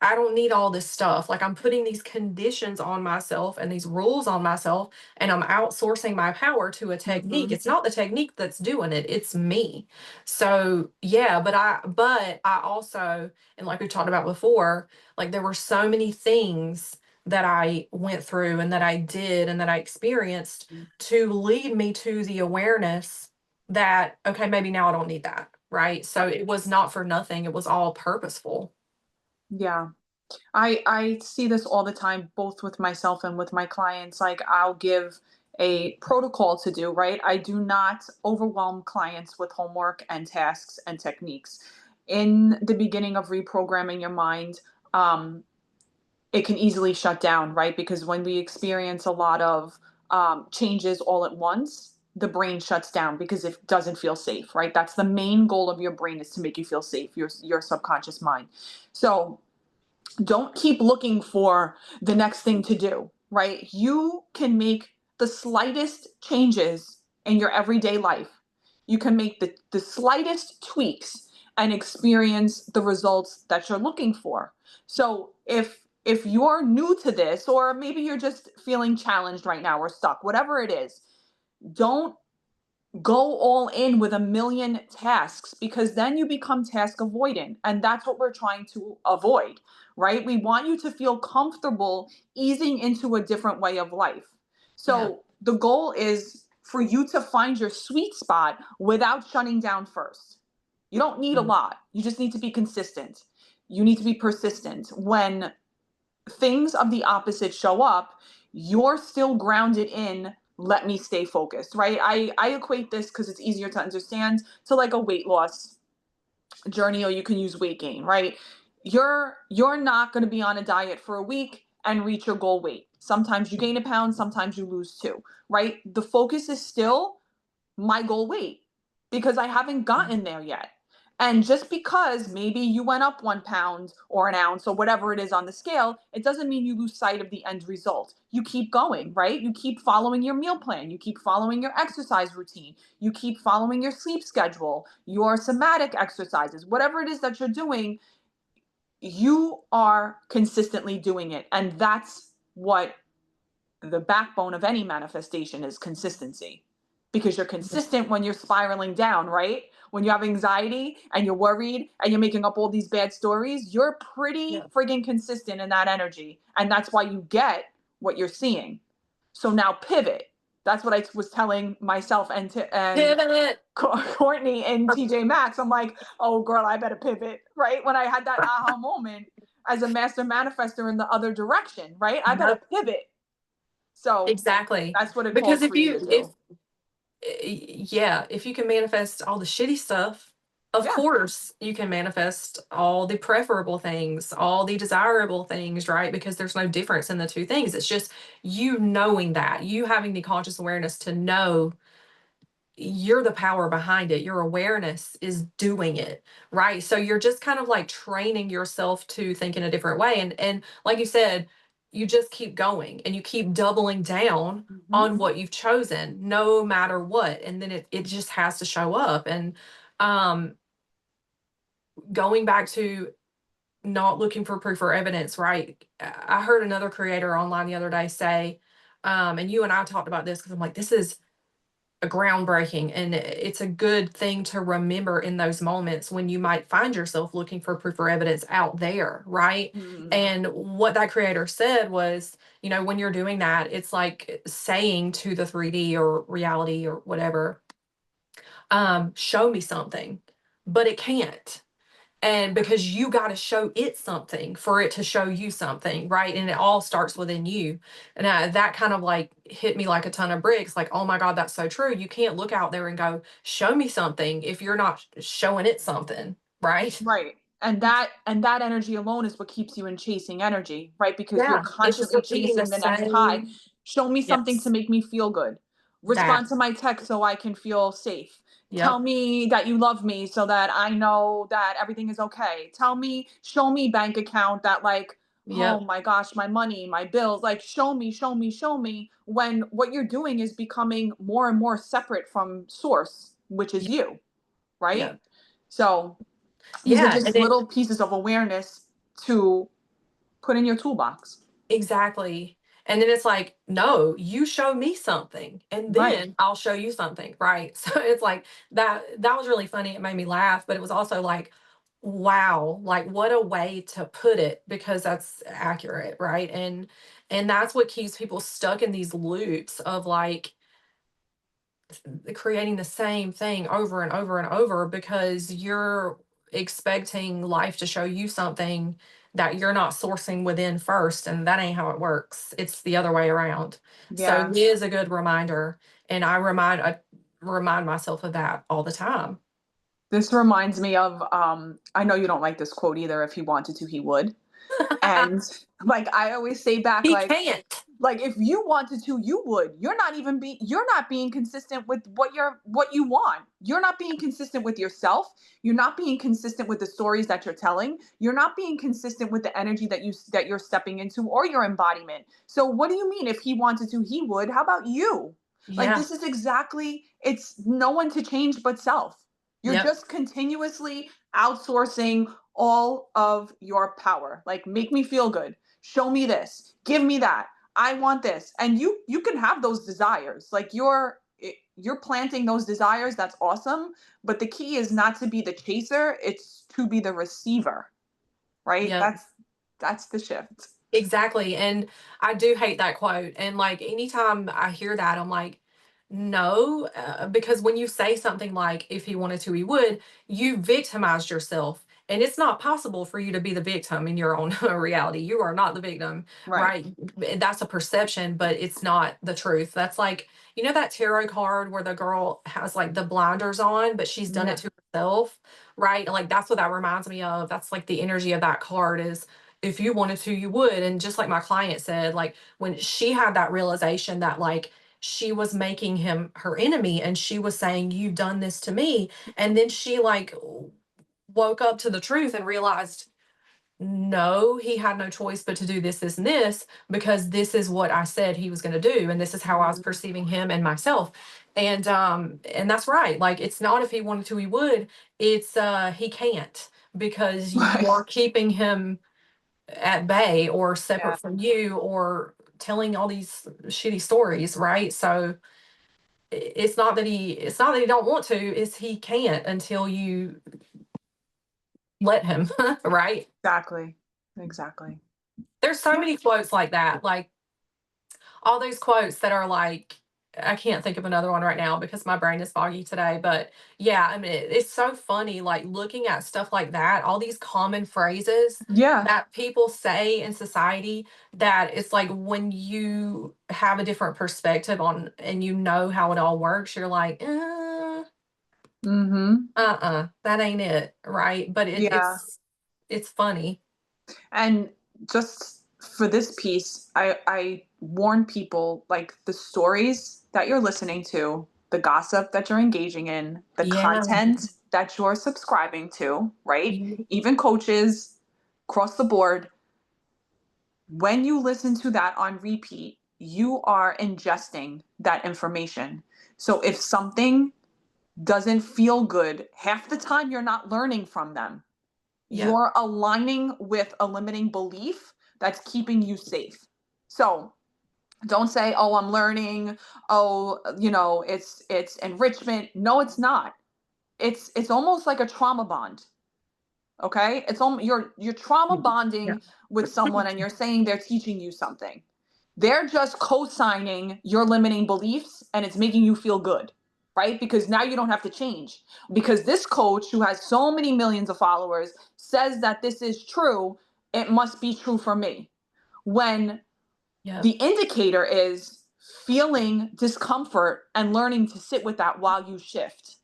I don't need all this stuff. Like I'm putting these conditions on myself and these rules on myself, and I'm outsourcing my power to a technique. Mhm. It's not the technique that's doing it, it's me. So yeah, but I also, and like we talked about before, like there were so many things that I went through and that I did and that I experienced to lead me to the awareness that okay, maybe now I don't need that. Right. So it was not for nothing. It was all purposeful. Yeah. I see this all the time, both with myself and with my clients. Like, I'll give a protocol to do, right? I do not overwhelm clients with homework and tasks and techniques. In the beginning of reprogramming your mind, um, it can easily shut down, right? Because when we experience a lot of changes all at once, the brain shuts down because it doesn't feel safe, right? That's the main goal of your brain, is to make you feel safe, your subconscious mind. So don't keep looking for the next thing to do, right? You can make the slightest changes in your everyday life. You can make the slightest tweaks and experience the results that you're looking for. So if you're new to this, or maybe you're just feeling challenged right now or stuck, whatever it is, don't go all in with a million tasks, because then you become task avoidant, and that's what we're trying to avoid, right? We want you to feel comfortable easing into a different way of life. Yeah. So the goal is for you to find your sweet spot without shutting down first. You don't need a lot, you just need to be consistent. You need to be persistent. When things of the opposite show up, you're still grounded in, let me stay focused, right? I equate this, because it's easier to understand, to like a weight loss journey, or you can use weight gain, right? You're not going to be on a diet for a week and reach your goal weight. Sometimes you gain a pound, sometimes you lose two, right? The focus is still my goal weight. because I haven't gotten there yet. And just because maybe you went up 1 pound or an ounce or whatever it is on the scale, it doesn't mean you lose sight of the end result. You keep going, right? You keep following your meal plan. You keep following your exercise routine. You keep following your sleep schedule, your somatic exercises, whatever it is that you're doing, you are consistently doing it. And that's what the backbone of any manifestation is: consistency. Because you're consistent when you're spiraling down, right? When you have anxiety and you're worried and you're making up all these bad stories, you're Yeah. pretty friggin' consistent in that energy. And that's why you get what you're seeing. So now pivot. That's what I was telling myself and Pivot. Courtney and TJ Maxx. I'm like, oh girl, I better pivot, right? When I had that aha moment as a master manifester in the other direction, right? I better Yep, pivot. So exactly. that's what it Because calls for you to if do. yeah, if you can manifest all the shitty stuff, of Yeah. course you can manifest all the preferable things, all the desirable things, right? Because there's no difference in the two things. It's just you knowing that, you having the conscious awareness to know you're the power behind it. Your awareness is doing it, right? So you're just kind of like training yourself to think in a different way. And like you said, you just keep going and you keep doubling down Mhm. on what you've chosen, no matter what. And then it just has to show up. And um going back to not looking for proof or evidence, right? I heard another creator online the other day say, and you and I talked about this because I'm like, this is a groundbreaking, and it's a good thing to remember in those moments when you might find yourself looking for proof or evidence out there, right? Mhm. And what that creator said was, when you're doing that, it's like saying to the 3D or reality or whatever, show me something, but it can't. And because you got to show it something for it to show you something, right? And it all starts within you. And that kind of like hit me like a ton of bricks. Like, oh my God, that's so true. You can't look out there and go, show me something if you're not showing it something, right? Right. And that energy alone is what keeps you in chasing energy, right? Because you're Yeah. It's just constantly repeating the chasing the next high. same. Show me something to Yes. make me feel good. That. Respond to my text so I can feel safe. Tell Yep. me that you love me so that I know that everything is okay. Show me bank account that, like, oh Yep. my gosh, my money, my bills, like show me, show me, show me, when what you're doing is becoming more and more separate from source, which is Yep. you, right? Yep. So these are Yeah. And just it little pieces of awareness to put in your toolbox. exactly. And then it's like, no, you show me something and Right. then I'll show you something, right? So it's like that was really funny. It made me laugh, but it was also like, wow, like what a way to put it because that's accurate, right? And that's what keeps people stuck in these loops of like creating the same thing over and over and over because you're expecting life to show you something that you're not sourcing within first, and that ain't how it works. It's the other way around. So Yeah. it is a good reminder, and I remind myself of that all the time. This reminds me of I know you don't like this quote either. If he wanted to, he would. And like I always say back, He can't. like if you wanted to, you would. You're not being consistent with what you want. You're not being consistent with yourself. You're not being consistent with the stories that you're telling. You're not being consistent with the energy that you're stepping into or your embodiment. So what do you mean if he wanted to, he would? How about you? Like Yeah. this is exactly, it's no one to change but self. You're Yep. just continuously outsourcing all of your power. Like make me feel good. Show me this. Give me that. I want this. And you can have those desires. Like you're planting those desires. That's awesome. But the key is not to be the chaser, it's to be the receiver, right? Yep. That's the shift. Exactly, and I do hate that quote, and, like, anytime I hear that, I'm like, "No," because when you say something like, "If he wanted to, he would," you victimized yourself, and it's not possible for you to be the victim in your own reality. You are not the victim, Right. right? That's a perception, but it's not the truth. That's like, that tarot card where the girl has, like, the blinders on, but she's done it Yeah. to herself, right? Like, that's what that reminds me of. That's, like, the energy of that card is if you wanted to, you would. And just like my client said, like when she had that realization that like she was making him her enemy, and she was saying, "You've done this to me." And then she like woke up to the truth and realized, no, he had no choice but to do this, this, and this, because this is what I said he was going to do, and this is how I was Mhm. perceiving him and myself. And that's right. Like, it's not if he wanted to, he would. It's he can't, because you Right. are keeping him at bay or Yeah. separate from you, or telling all these shitty stories, right? So it's not that he don't want to, it's he can't until you let him, right? Exactly. Exactly. There's so Yeah. many quotes like that, like all those quotes that are like, I can't think of another one right now because my brain is foggy today. But yeah, I mean, it's so funny, like looking at stuff like that, all these common phrases Yeah. that people say in society, that it's like when you have a different perspective on and you know how it all works, you're like, Mhm. that ain't it, right? But Yeah. it's funny. And just for this piece, I warn people, like, the stories that you're listening to, the gossip that you're engaging in, the Yeah. content that you're subscribing to, right? Mhm. Even coaches across the board, when you listen to that on repeat, you are ingesting that information. So if something doesn't feel good, half the time you're not learning from them. Yep. You're aligning with a limiting belief that's keeping you safe. So don't say, "Oh, I'm learning. Oh, it's enrichment." No, it's not. It's almost like a trauma bond. Okay, it's almost you're trauma Yeah. bonding with someone, and you're saying they're teaching you something. They're just co-signing your limiting beliefs, and it's making you feel good, right? Because now you don't have to change, because this coach who has so many millions of followers says that this is true. It must be true for me. When Yep. the indicator is feeling discomfort and learning to sit with that while you shift.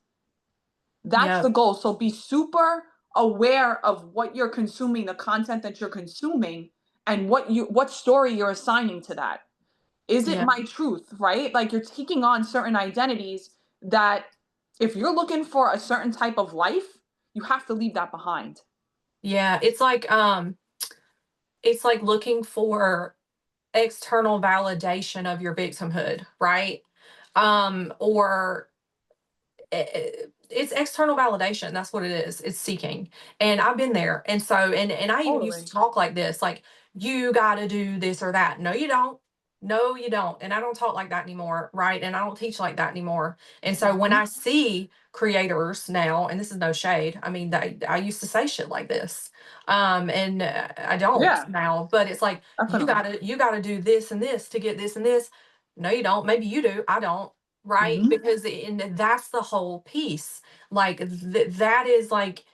That's the Yep. goal. So be super aware of what you're consuming, the content that you're consuming, and what story you're assigning to that. Is it Yeah. my truth, right? Like, you're taking on certain identities that, if you're looking for a certain type of life, you have to leave that behind. Yeah. It's like looking for external validation of your victimhood, right? Or it's external validation. That's what it is. It's seeking. And I've been there. And so, and I even used to Totally. talk like this, like, you got to do this or that. No, you don't. No, you don't. And I don't talk like that anymore, right? And I don't teach like that anymore. And so when Hmm. I see creators now, and this is no shade, I mean, I used to say shit like this. And I don't Yeah, now, but it's like, definitely. you gotta do this and this to get this and this. No, you don't. Maybe you do. I don't, right? Hmm. Because and that's the whole piece. Like that is like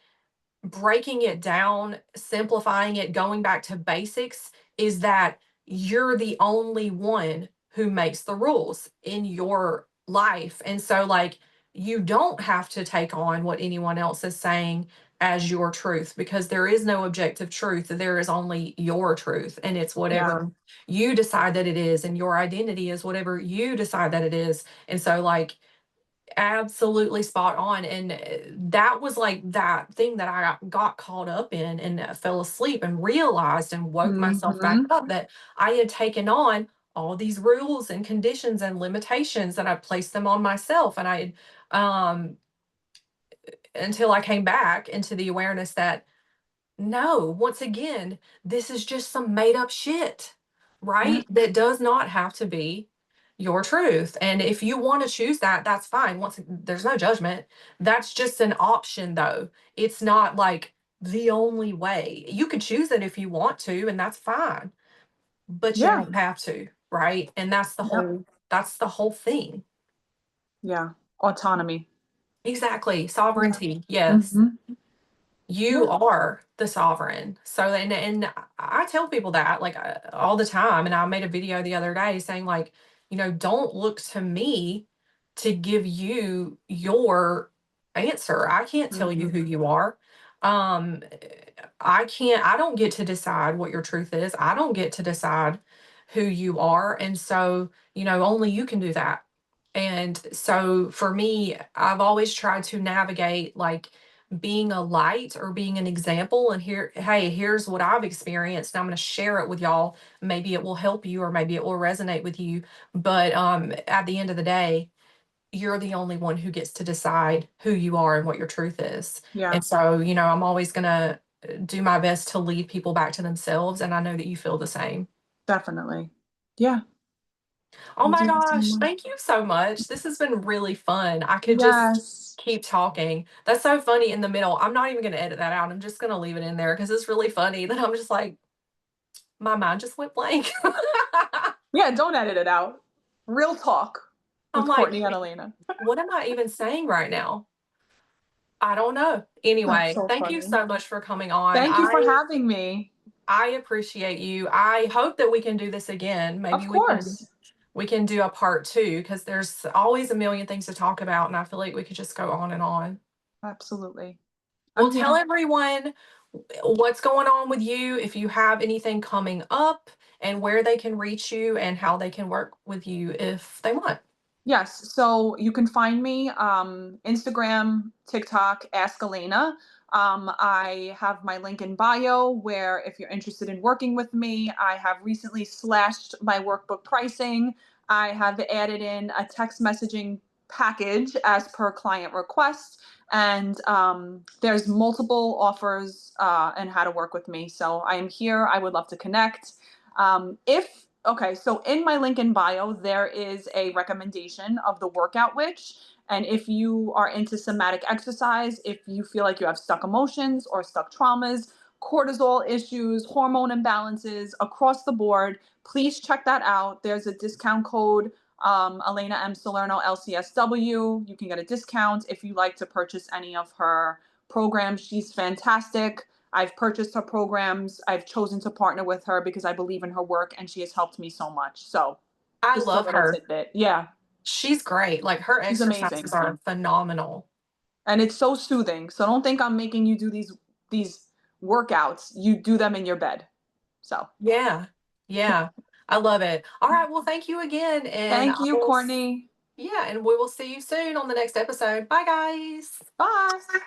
breaking it down, simplifying it, going back to basics, is that you're the only one who makes the rules in your life. And so, like, you don't have to take on what anyone else is saying as your truth, because there is no objective truth. There is only your truth, and it's Yeah. whatever you decide that it is, and your identity is whatever you decide that it is. And so, like, absolutely spot on. And that was like that thing that I got caught up in, and fell asleep and realized and woke myself back Hmm. up, that I had taken on all these rules and conditions and limitations, and I placed them on myself. And um, until I came back into the awareness that, no, once again, this is just some made up shit, Yeah. right? That does not have to be your truth. And if you want to choose that, that's fine. There's no judgment. That's just an option, though. It's not like the only way. You could choose it if you want to, and that's fine, but you Yeah. don't have to, right? And Yep. that's the whole thing. Yeah. Autonomy. Exactly. Yeah. Sovereignty. Yes. Hmm. You Yeah. are the sovereign. So, and I tell people that, like, all the time. And I made a video the other day saying, like, don't look to me to give you your answer. I can't tell you Hmm. who you are. Um I don't get to decide what your truth is. I don't get to decide who you are. And so, only you can do that. And so for me, I've always tried to navigate like being a light or being an example. And here, hey, here's what I've experienced. And I'm going to share it with y'all. Maybe it will help you or maybe it will resonate with you. But at the end of the day, you're the only one who gets to decide who you are and what your truth is. Yeah, And so, I'm always going to do my best to lead people back to themselves. And I know that you feel the same. definitely. Yeah, Oh I my do the same gosh, way. thank you so much. This has been really fun. I could just Yes, keep talking. That's so funny in the middle. I'm not even going to edit that out. I'm just going to leave it in there because it's really funny that I'm just like, my mind just went blank. yeah, don't edit it out. Real talk I'm with like, Courtney and Alaina. what am I even saying right now? I don't know. That's Anyway, so thank you funny. so much for coming on. Thank you for having me. I appreciate you. I hope that we can do this again. Maybe Of course. we can do a part two because there's always a million things to talk about, and I feel like we could just go on and on. Absolutely. I'm Well, tell here. everyone what's going on with you, if you have anything coming up, and where they can reach you and how they can work with you if they want. Yes, so you can find me Instagram, TikTok, Ask Elena. I have my link in bio where if you're interested in working with me, I have recently slashed my workbook pricing. I have added in a text messaging package as per client request. And there's multiple offers and how to work with me. So I am here. I would love to connect. If Okay, so in my link in bio, there is a recommendation of the workout witch. And if you are into somatic exercise, if you feel like you have stuck emotions or stuck traumas, cortisol issues, hormone imbalances across the board, please check that out. There's a discount code, Alaina M Salerno LCSW. You can get a discount if you like to purchase any of her programs. She's fantastic. I've purchased her programs. I've chosen to partner with her because I believe in her work and she has helped me so much. So, I just a love little her. tidbit. Yeah, She's great. Like her she's exercises amazing. are phenomenal. And it's so soothing. So don't think I'm making you do these workouts. You do them in your bed. So, Yeah. Yeah. I love it. All right. Well, thank you again. And thank you, Courtney. yeah, and we will see you soon on the next episode. Bye, guys. Bye.